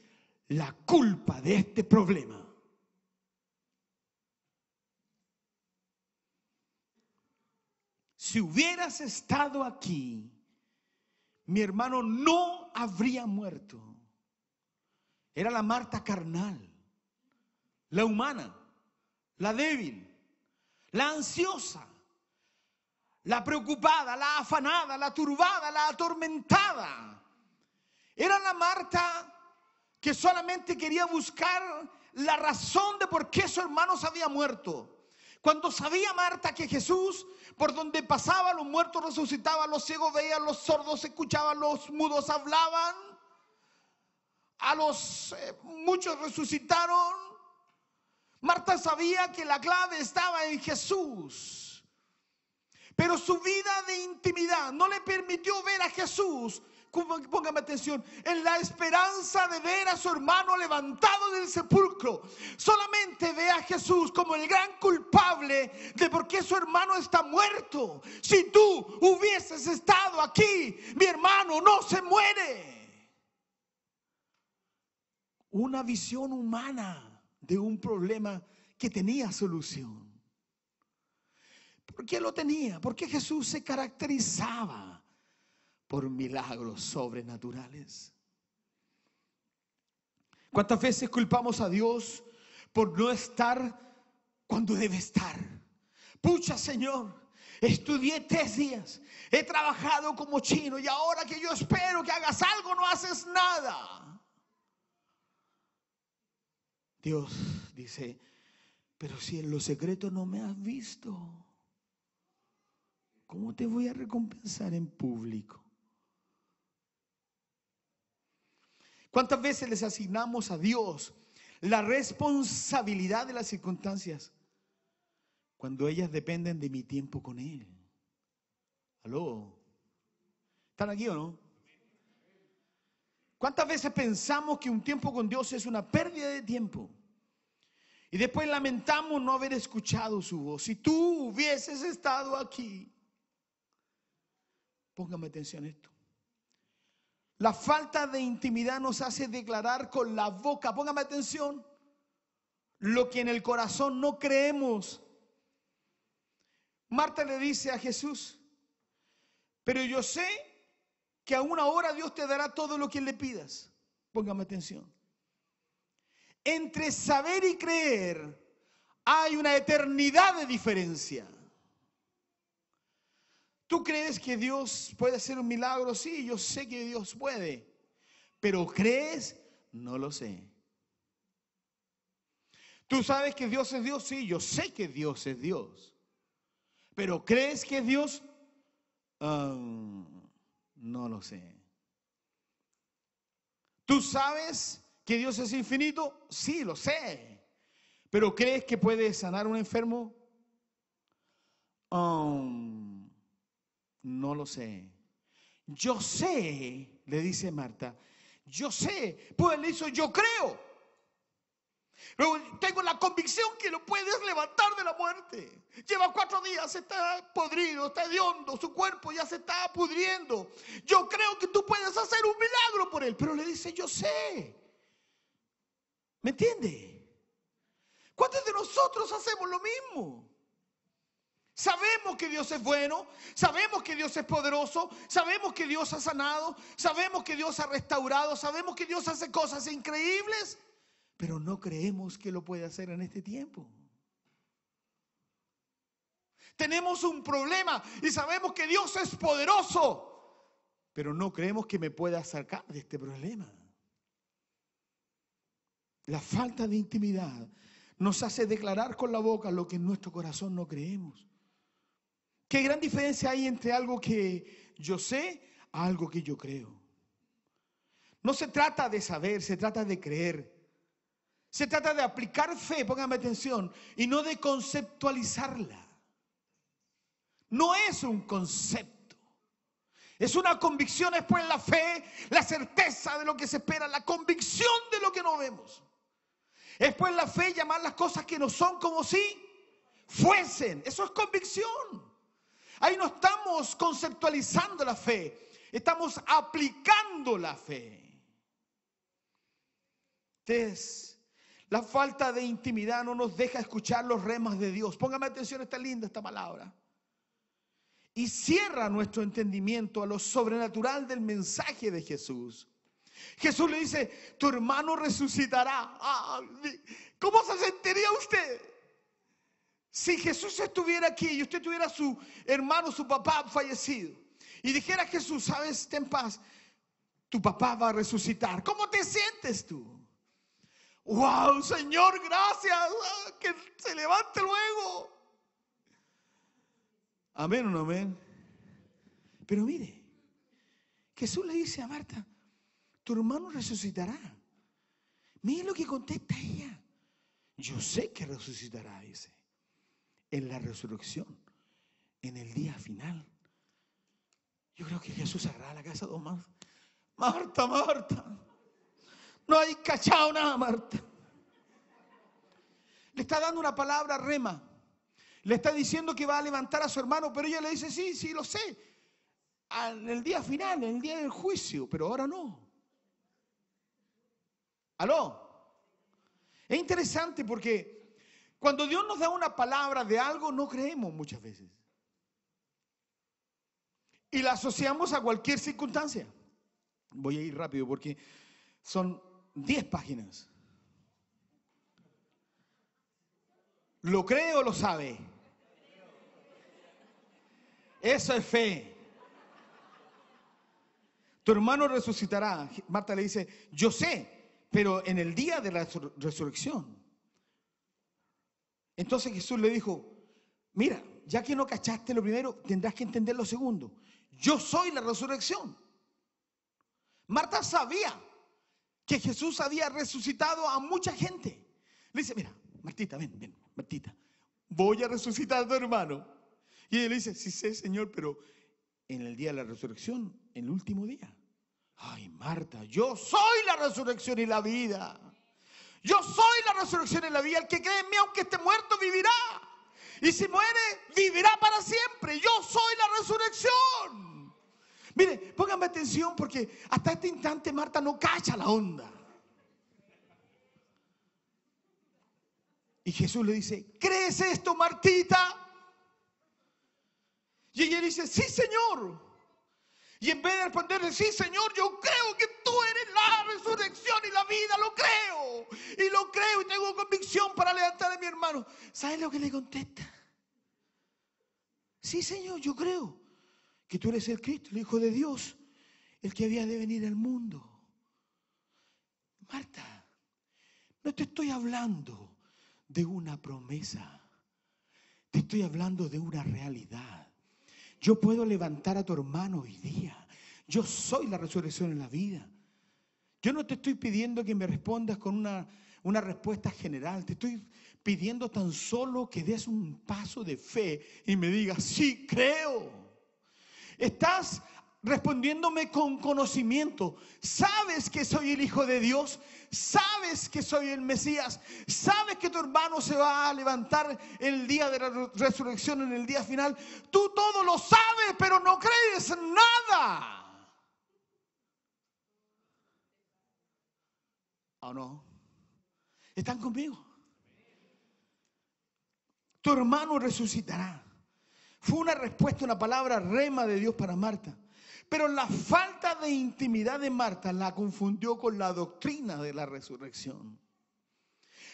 la culpa de este problema. Si hubieras estado aquí, mi hermano no habría muerto. Era la Marta carnal, la humana, la débil, la ansiosa, la preocupada, la afanada, la turbada, la atormentada. Era la Marta que solamente quería buscar la razón de por qué su hermano se había muerto. Cuando sabía Marta que Jesús, por donde pasaba, los muertos resucitaban, los ciegos veían, los sordos escuchaban, los mudos hablaban, a los muchos resucitaron. Marta sabía que la clave estaba en Jesús, pero su vida de intimidad no le permitió ver a Jesús. Póngame atención, en la esperanza de ver a su hermano levantado del sepulcro. Solamente ve a Jesús como el gran culpable de por qué su hermano está muerto. Si tú hubieses estado aquí, mi hermano no se muere. Una visión humana de un problema que tenía solución. ¿Por qué lo tenía? Porque Jesús se caracterizaba por milagros sobrenaturales. ¿Cuántas veces culpamos a Dios por no estar cuando debe estar? Pucha, Señor, estudié 3 días, he trabajado como chino y ahora que yo espero que hagas algo, no haces nada. Dios dice, pero si en lo secreto no me has visto, ¿cómo te voy a recompensar en público? ¿Cuántas veces les asignamos a Dios la responsabilidad de las circunstancias cuando ellas dependen de mi tiempo con Él? ¿Aló? ¿Están aquí o no? ¿Cuántas veces pensamos que un tiempo con Dios es una pérdida de tiempo? Y después lamentamos no haber escuchado su voz. Si tú hubieses estado aquí, póngame atención a esto. La falta de intimidad nos hace declarar con la boca, póngame atención, lo que en el corazón no creemos. Marta le dice a Jesús, pero yo sé que a una hora Dios te dará todo lo que le pidas. Póngame atención. Entre saber y creer hay una eternidad de diferencia. ¿Tú crees que Dios puede hacer un milagro? Sí, yo sé que Dios puede. ¿Pero crees? No lo sé. ¿Tú sabes que Dios es Dios? Sí, yo sé que Dios es Dios. ¿Pero crees que es Dios? No lo sé. ¿Tú sabes que Dios es infinito? Sí, lo sé. ¿Pero crees que puede sanar a un enfermo? No lo sé. Yo sé, le dice Marta, yo sé. Pues le hizo, yo creo. Pero tengo la convicción que lo puedes levantar de la muerte. Lleva 4 días, está podrido, está hediondo, su cuerpo ya se está pudriendo. Yo creo que tú puedes hacer un milagro por él. Pero le dice, yo sé. ¿Me entiende? ¿Cuántos de nosotros hacemos lo mismo? Sabemos que Dios es bueno, sabemos que Dios es poderoso, sabemos que Dios ha sanado, sabemos que Dios ha restaurado, sabemos que Dios hace cosas increíbles, pero no creemos que lo puede hacer en este tiempo. Tenemos un problema y sabemos que Dios es poderoso, pero no creemos que me pueda sacar de este problema. La falta de intimidad nos hace declarar con la boca lo que en nuestro corazón no creemos. ¿Qué gran diferencia hay entre algo que yo sé a algo que yo creo? No se trata de saber, se trata de creer. Se trata de aplicar fe, póngame atención, y no de conceptualizarla. No es un concepto. Es una convicción, es pues la fe, la certeza de lo que se espera, la convicción de lo que no vemos. Es pues la fe llamar las cosas que no son como si fuesen. Eso es convicción. Ahí no estamos conceptualizando la fe, estamos aplicando la fe. Entonces, la falta de intimidad no nos deja escuchar los remas de Dios. Póngame atención, está linda esta palabra. Y cierra nuestro entendimiento a lo sobrenatural del mensaje de Jesús. Jesús le dice, tu hermano resucitará. ¿Cómo se sentiría usted Si Jesús estuviera aquí y usted tuviera su hermano, su papá fallecido, y dijera a Jesús, sabes, ten paz, tu papá va a resucitar, ¿cómo te sientes tú? Wow, Señor, gracias, que se levante luego. Amén o no amén. Pero mire, Jesús le dice a Marta, tu hermano resucitará. Mire lo que contesta ella. Yo sé que resucitará, dice. En la resurrección, en el día final. Yo creo que Jesús agarraba la casa de dos manos. Marta, Marta, no hay cachado nada, Marta. Le está dando una palabra rema. Le está diciendo que va a levantar a su hermano, pero ella le dice, sí, sí, lo sé. En el día final, en el día del juicio, pero ahora no. ¿Aló? Es interesante porque cuando Dios nos da una palabra de algo, no creemos muchas veces. Y la asociamos a cualquier circunstancia. Voy a ir rápido porque son 10 páginas. ¿Lo cree o lo sabe? Eso es fe. Tu hermano resucitará. Marta le dice, yo sé, pero en el día de la resurrección. Entonces Jesús le dijo, mira, ya que no cachaste lo primero, tendrás que entender lo segundo. Yo soy la resurrección. Marta sabía que Jesús había resucitado a mucha gente. Le dice, mira, Martita, ven, Martita, voy a resucitar a tu hermano. Y ella le dice, sí sé, Señor, pero en el día de la resurrección, en el último día. Ay, Marta, yo soy la resurrección y la vida. Yo soy la resurrección y la vida. El que cree en mí, aunque esté muerto, vivirá. Y si muere, vivirá para siempre. Yo soy la resurrección. Mire, pónganme atención porque hasta este instante Marta no cacha la onda. Y Jesús le dice, ¿crees esto, Martita? Y ella dice, sí, Señor. Y en vez de responderle, sí, Señor, yo creo que tú eres la resurrección y la vida, lo creo. Y lo creo y tengo convicción para levantar a mi hermano. ¿Sabes lo que le contesta? Sí, Señor, yo creo que tú eres el Cristo, el Hijo de Dios, el que había de venir al mundo. Marta, no te estoy hablando de una promesa. Te estoy hablando de una realidad. Yo puedo levantar a tu hermano hoy día. Yo soy la resurrección en la vida. Yo no te estoy pidiendo que me respondas con una respuesta general. Te estoy pidiendo tan solo que des un paso de fe y me digas, sí, creo. Estás respondiéndome con conocimiento. Sabes que soy el Hijo de Dios. Sabes que soy el Mesías. Sabes que tu hermano se va a levantar el día de la resurrección, en el día final. Tú todo lo sabes, pero no crees nada. ¿O no? ¿Están conmigo? Tu hermano resucitará. Fue una respuesta, una palabra rema de Dios para Marta. Pero la falta de intimidad de Marta la confundió con la doctrina de la resurrección.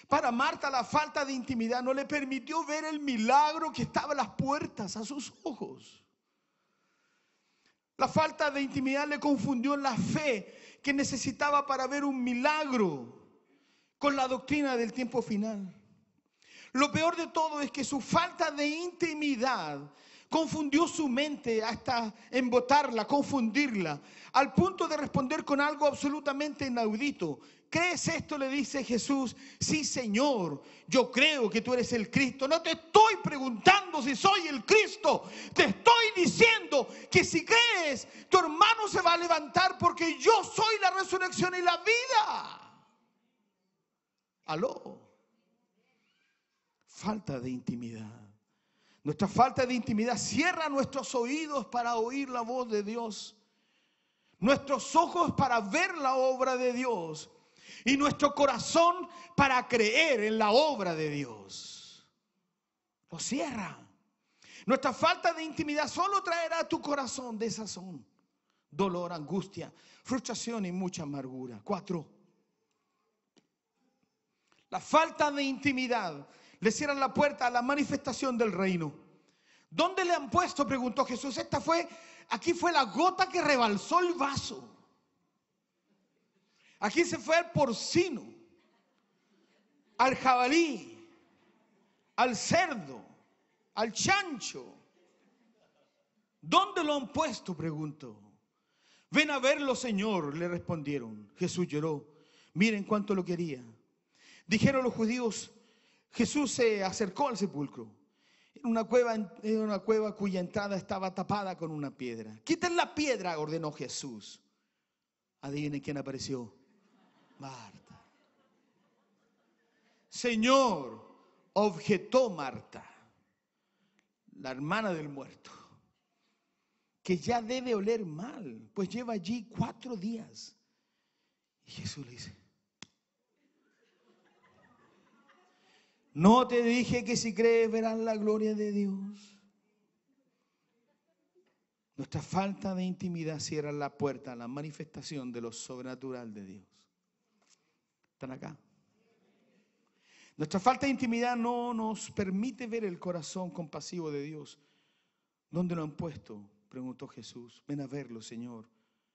Para Marta la falta de intimidad no le permitió ver el milagro que estaba a las puertas a sus ojos. La falta de intimidad le confundió la fe que necesitaba para ver un milagro con la doctrina del tiempo final. Lo peor de todo es que su falta de intimidad confundió su mente hasta embotarla, confundirla, al punto de responder con algo absolutamente inaudito. ¿Crees esto?, le dice Jesús. Sí, Señor, yo creo que tú eres el Cristo. No te estoy preguntando si soy el Cristo. Te estoy diciendo que si crees, tu hermano se va a levantar porque yo soy la resurrección y la vida. ¿Aló? Falta de intimidad. Nuestra falta de intimidad cierra nuestros oídos para oír la voz de Dios, nuestros ojos para ver la obra de Dios y nuestro corazón para creer en la obra de Dios. Lo cierra. Nuestra falta de intimidad solo traerá a tu corazón desazón, dolor, angustia, frustración y mucha amargura. 4. La falta de intimidad Le cierran la puerta a la manifestación del reino. ¿Dónde le han puesto?, preguntó Jesús. Aquí fue la gota que rebalsó el vaso. Aquí se fue al porcino, al jabalí, al cerdo, al chancho. ¿Dónde lo han puesto?, preguntó. Ven a verlo, Señor, le respondieron. Jesús lloró. Miren cuánto lo quería. Dijeron los judíos. Jesús se acercó al sepulcro. En una cueva cuya entrada estaba tapada con una piedra. Quiten la piedra, ordenó Jesús. Adivinen quién apareció. Marta. Señor, objetó Marta, la hermana del muerto, que ya debe oler mal, pues lleva allí 4 días. Y Jesús le dice: ¿no te dije que si crees verás la gloria de Dios? Nuestra falta de intimidad cierra la puerta a la manifestación de lo sobrenatural de Dios. ¿Están acá? Nuestra falta de intimidad no nos permite ver el corazón compasivo de Dios. ¿Dónde lo han puesto?, preguntó Jesús. Ven a verlo, Señor.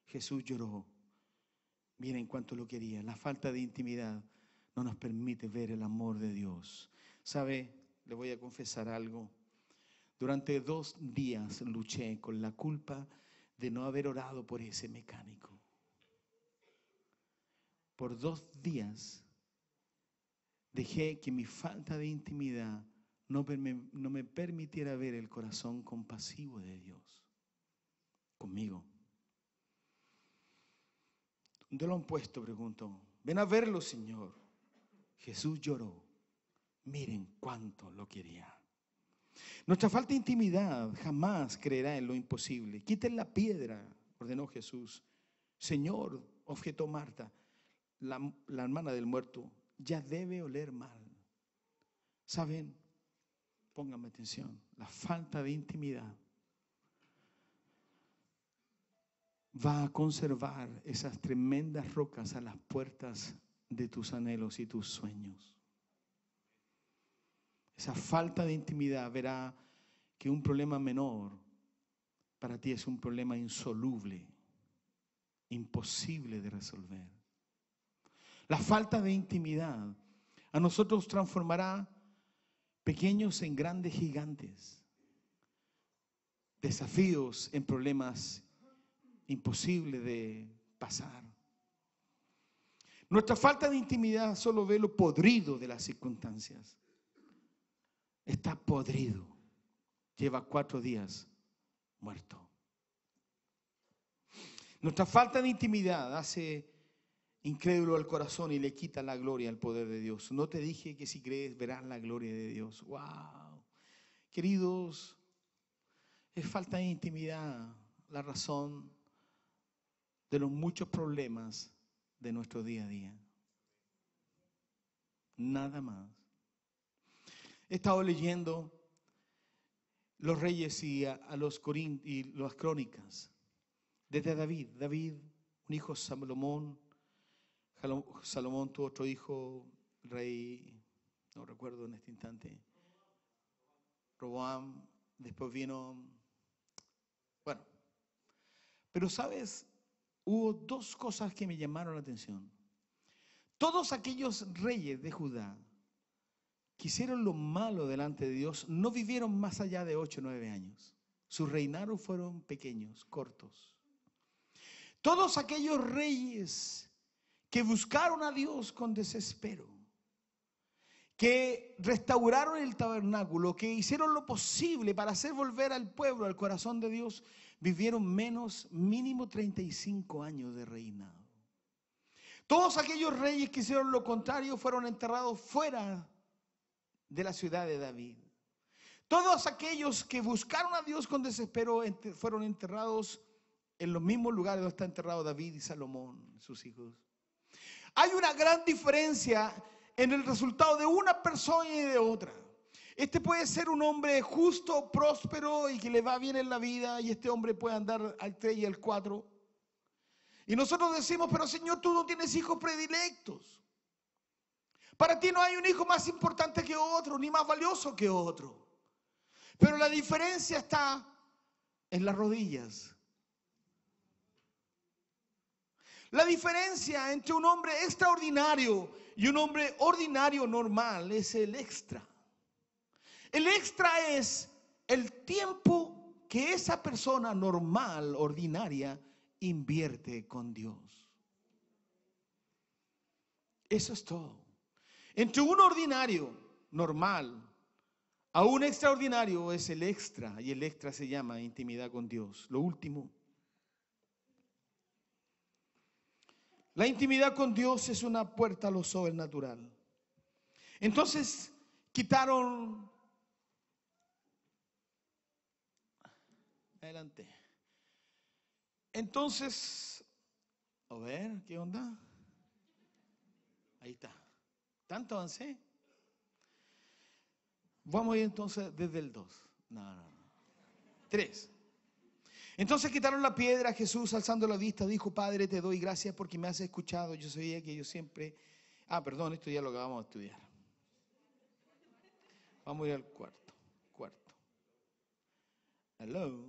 Jesús lloró. Miren cuánto lo quería. La falta de intimidad no nos permite ver el amor de Dios. ¿Sabe? Le voy a confesar algo. Durante 2 días luché con la culpa de no haber orado por ese mecánico. Por 2 días dejé que mi falta de intimidad no me permitiera ver el corazón compasivo de Dios conmigo. ¿Dónde lo han puesto?, preguntó. Ven a verlo, Señor. Jesús lloró. Miren cuánto lo quería. Nuestra falta de intimidad jamás creerá en lo imposible. Quiten la piedra, ordenó Jesús. Señor, objetó Marta, la hermana del muerto, ya debe oler mal. ¿Saben? Pónganme atención. La falta de intimidad va a conservar esas tremendas rocas a las puertas de tus anhelos y tus sueños. Esa falta de intimidad verá que un problema menor para ti es un problema insoluble, imposible de resolver. La falta de intimidad a nosotros transformará pequeños en grandes gigantes, desafíos en problemas imposibles de pasar. Nuestra falta de intimidad solo ve lo podrido de las circunstancias. Está podrido. Lleva 4 días muerto. Nuestra falta de intimidad hace incrédulo al corazón y le quita la gloria al poder de Dios. No te dije que si crees verás la gloria de Dios. ¡Wow! Queridos, es falta de intimidad la razón de los muchos problemas de nuestro día a día. Nada más. He estado leyendo los reyes y las crónicas. Desde David, un hijo Salomón. Salomón tuvo otro hijo, rey, no recuerdo en este instante, Roboam. Después vino, bueno. Pero sabes, hubo 2 cosas que me llamaron la atención. Todos aquellos reyes de Judá que hicieron lo malo delante de Dios no vivieron más allá de 8 o 9 años. Sus reinados fueron pequeños, cortos. Todos aquellos reyes que buscaron a Dios con desespero, que restauraron el tabernáculo, que hicieron lo posible para hacer volver al pueblo al corazón de Dios, vivieron mínimo 35 años de reinado. Todos aquellos reyes que hicieron lo contrario fueron enterrados fuera de la ciudad de David. Todos aquellos que buscaron a Dios con desespero fueron enterrados en los mismos lugares donde está enterrado David y Salomón, sus hijos. Hay una gran diferencia en el resultado de una persona y de otra. Este puede ser un hombre justo, próspero y que le va bien en la vida, y este hombre puede andar al 3 y al 4. Y nosotros decimos: pero Señor, tú no tienes hijos predilectos. Para ti no hay un hijo más importante que otro, ni más valioso que otro. Pero la diferencia está en las rodillas. La diferencia entre un hombre extraordinario y un hombre ordinario normal es el extra. El extra es el tiempo que esa persona normal, ordinaria, invierte con Dios. Eso es todo. Entre un ordinario, normal, a un extraordinario es el extra, y el extra se llama intimidad con Dios. Lo último. La intimidad con Dios es una puerta a lo sobrenatural. Entonces quitaron... Adelante. Entonces, a ver, ¿qué onda? Ahí está. ¿Tanto avancé? Vamos a ir entonces desde el 2. No. 3. Entonces quitaron la piedra. Jesús, alzando la vista, dijo: Padre, te doy gracias porque me has escuchado. Yo sabía que yo siempre... perdón, esto ya es lo que vamos a estudiar. Vamos a ir al cuarto. Hello.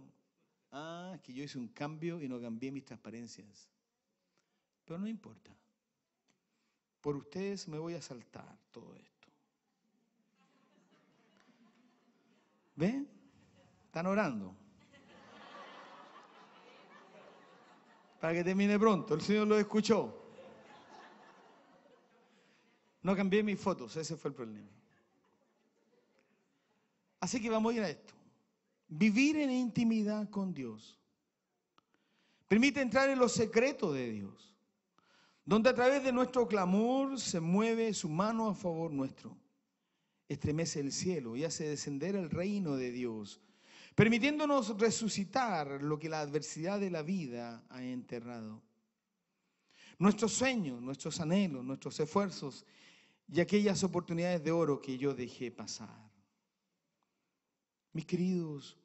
Que yo hice un cambio y no cambié mis transparencias. Pero no importa. Por ustedes me voy a saltar todo esto. ¿Ven? Están orando. Para que termine pronto. El Señor lo escuchó. No cambié mis fotos. Ese fue el problema. Así que vamos a ir a esto. Vivir en intimidad con Dios permite entrar en los secretos de Dios, donde a través de nuestro clamor se mueve su mano a favor nuestro. Estremece el cielo y hace descender el reino de Dios, permitiéndonos resucitar lo que la adversidad de la vida ha enterrado. Nuestros sueños, nuestros anhelos, nuestros esfuerzos y aquellas oportunidades de oro que yo dejé pasar. Mis queridos,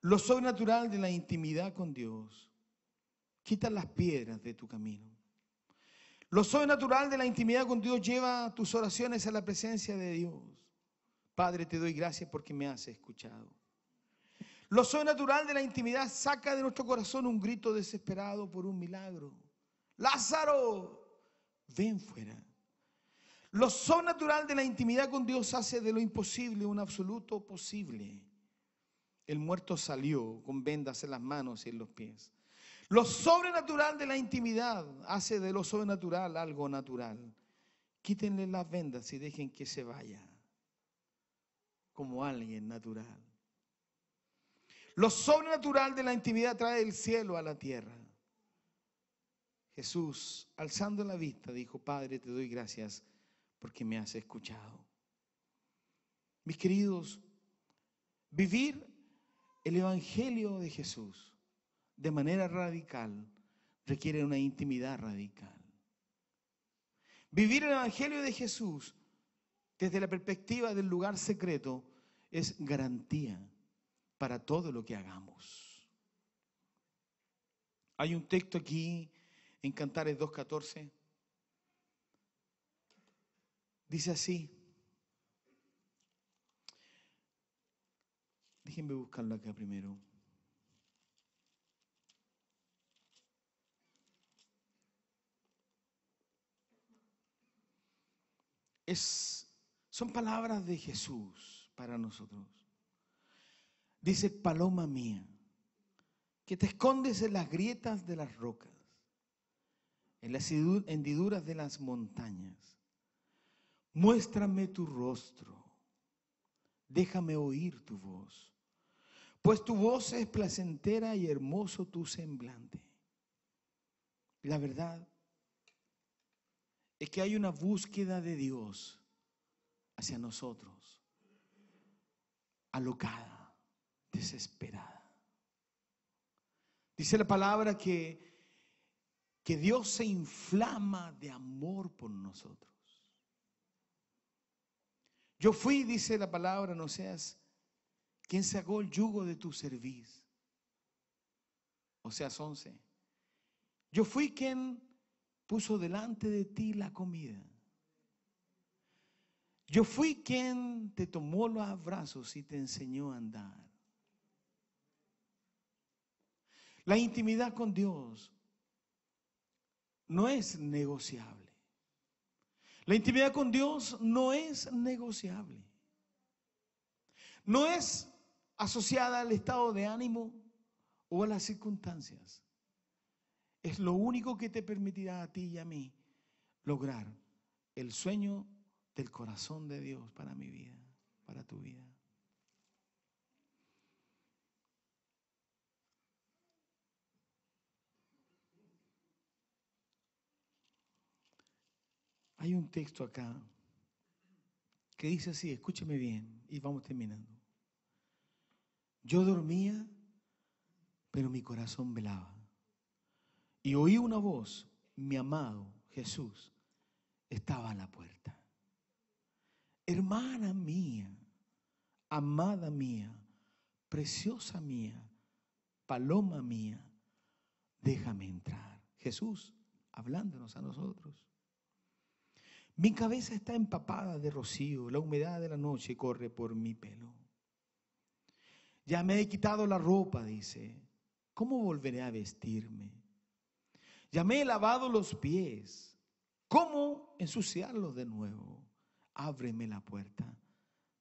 lo sobrenatural de la intimidad con Dios quita las piedras de tu camino. Lo sobrenatural de la intimidad con Dios lleva tus oraciones a la presencia de Dios. Padre, te doy gracias porque me has escuchado. Lo sobrenatural de la intimidad saca de nuestro corazón un grito desesperado por un milagro. Lázaro, ven fuera. Lo sobrenatural de la intimidad con Dios hace de lo imposible un absoluto posible. El muerto salió con vendas en las manos y en los pies. Lo sobrenatural de la intimidad hace de lo sobrenatural algo natural. Quítenle las vendas y dejen que se vaya como alguien natural. Lo sobrenatural de la intimidad trae el cielo a la tierra. Jesús, alzando la vista, dijo: Padre, te doy gracias porque me has escuchado. Mis queridos, vivir el Evangelio de Jesús de manera radical requiere una intimidad radical. Vivir el Evangelio de Jesús desde la perspectiva del lugar secreto es garantía para todo lo que hagamos. Hay un texto aquí en Cantares 2:14. Dice así. Déjenme buscarlo acá primero. Son palabras de Jesús para nosotros. Dice: paloma mía, que te escondes en las grietas de las rocas, en las hendiduras de las montañas. Muéstrame tu rostro, déjame oír tu voz, pues tu voz es placentera y hermoso tu semblante. La verdad es que hay una búsqueda de Dios hacia nosotros, alocada, desesperada. Dice la palabra que Dios se inflama de amor por nosotros. Yo fui, dice la palabra en Oseas, quien sacó el yugo de tu cerviz. Oseas 11. Yo fui quien puso delante de ti la comida. Yo fui quien te tomó los brazos y te enseñó a andar. La intimidad con Dios no es negociable. La intimidad con Dios no es negociable. No es asociada al estado de ánimo o a las circunstancias. Es lo único que te permitirá a ti y a mí lograr el sueño del corazón de Dios para mi vida, para tu vida. Hay un texto acá que dice así, escúcheme bien y vamos terminando. Yo dormía, pero mi corazón velaba. Y oí una voz, mi amado Jesús estaba a la puerta. Hermana mía, amada mía, preciosa mía, paloma mía, déjame entrar. Jesús hablándonos a nosotros. Mi cabeza está empapada de rocío, la humedad de la noche corre por mi pelo. Ya me he quitado la ropa, dice, ¿cómo volveré a vestirme? Ya me he lavado los pies, ¿cómo ensuciarlos de nuevo? Ábreme la puerta,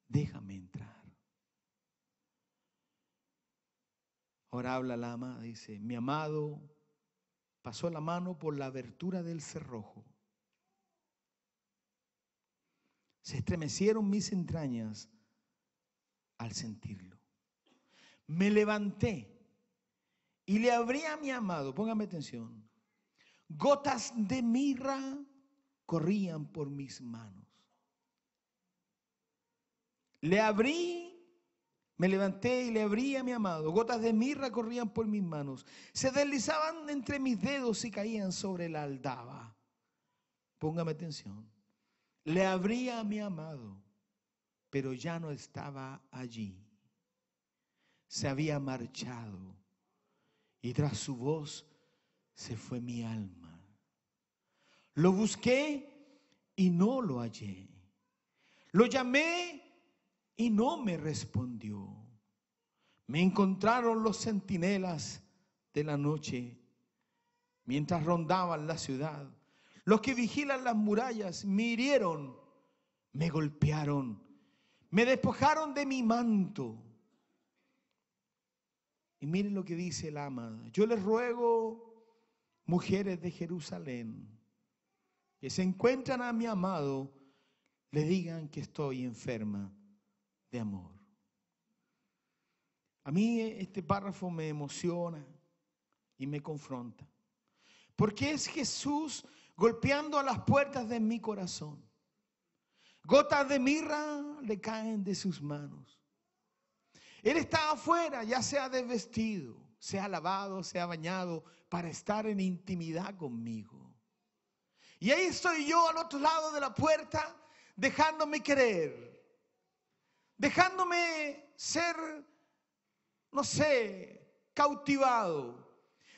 déjame entrar. Ahora habla la amada, dice, mi amado pasó la mano por la abertura del cerrojo. Se estremecieron mis entrañas al sentirlo. Me levanté y le abrí a mi amado, póngame atención, gotas de mirra corrían por mis manos. Le abrí, me levanté y le abrí a mi amado, gotas de mirra corrían por mis manos, se deslizaban entre mis dedos y caían sobre la aldaba. Póngame atención. Le abrí a mi amado, pero ya no estaba allí. Se había marchado y tras su voz se fue mi alma. Lo busqué y no lo hallé. Lo llamé y no me respondió. Me encontraron los centinelas de la noche mientras rondaban la ciudad. Los que vigilan las murallas me hirieron, me golpearon, me despojaron de mi manto. Y miren lo que dice la amada. Yo les ruego, mujeres de Jerusalén, que se encuentran a mi amado, le digan que estoy enferma de amor. A mí este párrafo me emociona y me confronta. Porque es Jesús golpeando a las puertas de mi corazón. Gotas de mirra le caen de sus manos. Él está afuera, ya se ha desvestido, se ha lavado, se ha bañado para estar en intimidad conmigo. Y ahí estoy yo al otro lado de la puerta, dejándome querer, dejándome ser, no sé, cautivado.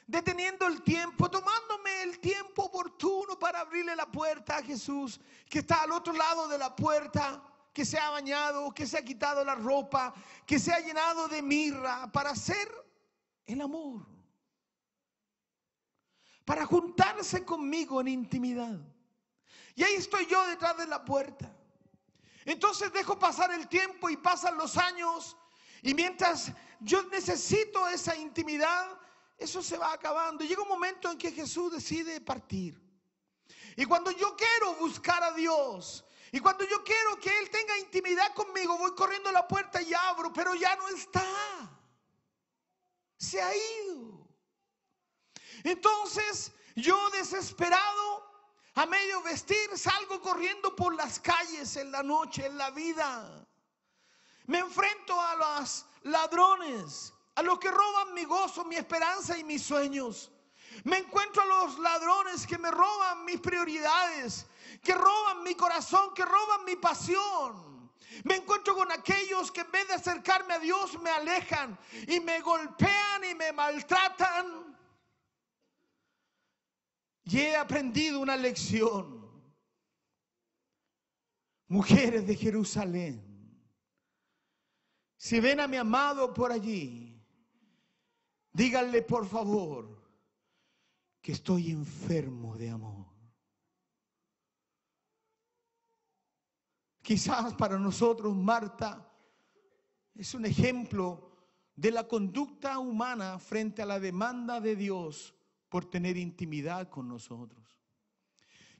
Deteniendo el tiempo, tomándome el tiempo oportuno para abrirle la puerta a Jesús, que está al otro lado de la puerta, que se ha bañado, que se ha quitado la ropa, que se ha llenado de mirra para hacer el amor, para juntarse conmigo en intimidad. Y ahí estoy yo detrás de la puerta. Entonces dejo pasar el tiempo y pasan los años, y mientras yo necesito esa intimidad, eso se va acabando. Llega un momento en que Jesús decide partir. Y cuando yo quiero buscar a Dios, y cuando yo quiero que Él tenga intimidad conmigo, voy corriendo a la puerta y abro, pero ya no está. Se ha ido. Entonces yo, desesperado, a medio vestir, salgo corriendo por las calles en la noche, en la vida. Me enfrento a los ladrones, a los que roban mi gozo, mi esperanza y mis sueños. Me encuentro a los ladrones que me roban mis prioridades, que roban mi corazón, que roban mi pasión. Me encuentro con aquellos que en vez de acercarme a Dios me alejan y me golpean y me maltratan. Y he aprendido una lección. Mujeres de Jerusalén, si ven a mi amado por allí, díganle por favor que estoy enfermo de amor. Quizás para nosotros Marta es un ejemplo de la conducta humana frente a la demanda de Dios por tener intimidad con nosotros.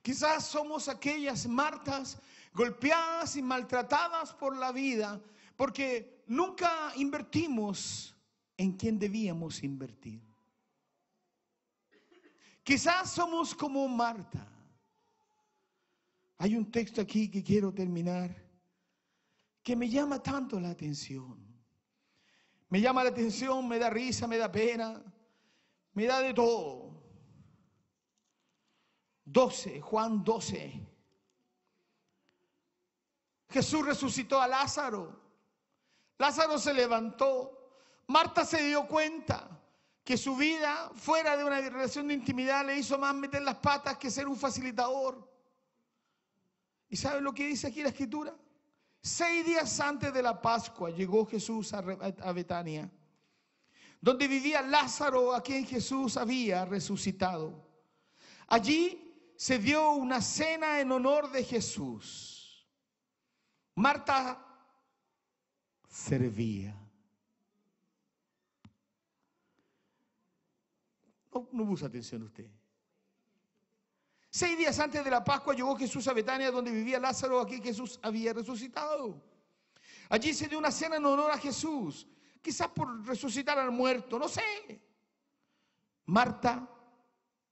Quizás somos aquellas Martas golpeadas y maltratadas por la vida porque nunca invertimos en quien debíamos invertir. Quizás somos como Marta. Hay un texto aquí que quiero terminar que me llama tanto la atención. Me llama la atención, me da risa, me da pena, me da de todo. Juan 12. Jesús resucitó a Lázaro. Lázaro se levantó. Marta se dio cuenta que su vida fuera de una relación de intimidad le hizo más meter las patas que ser un facilitador. ¿Y saben lo que dice aquí la Escritura? 6 días antes de la Pascua llegó Jesús a Betania, donde vivía Lázaro, a quien Jesús había resucitado. Allí se dio una cena en honor de Jesús. Marta servía. No puso atención usted. 6 días antes de la Pascua llegó Jesús a Betania, donde vivía Lázaro, a quien Jesús había resucitado. Allí se dio una cena en honor a Jesús, quizás por resucitar al muerto, no sé. Marta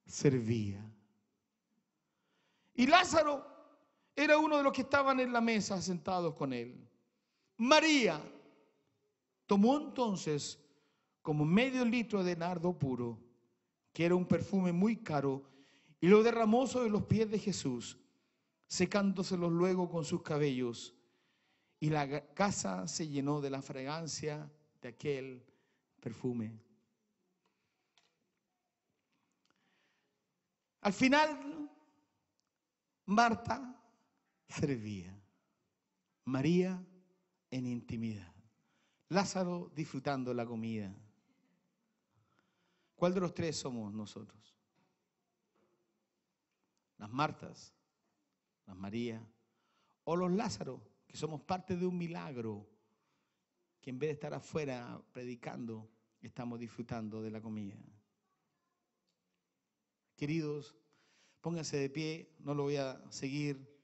servía. Y Lázaro era uno de los que estaban en la mesa sentados con él. María tomó entonces como medio litro de nardo puro, que era un perfume muy caro, y lo derramó sobre los pies de Jesús, secándoselos luego con sus cabellos. Y la casa se llenó de la fragancia de aquel perfume. Al final, Marta servía, María en intimidad, Lázaro disfrutando la comida. ¿Cuál de los tres somos nosotros? ¿Las Martas, las María o los Lázaros, que somos parte de un milagro, que en vez de estar afuera predicando, estamos disfrutando de la comida? Queridos, pónganse de pie, no lo voy a seguir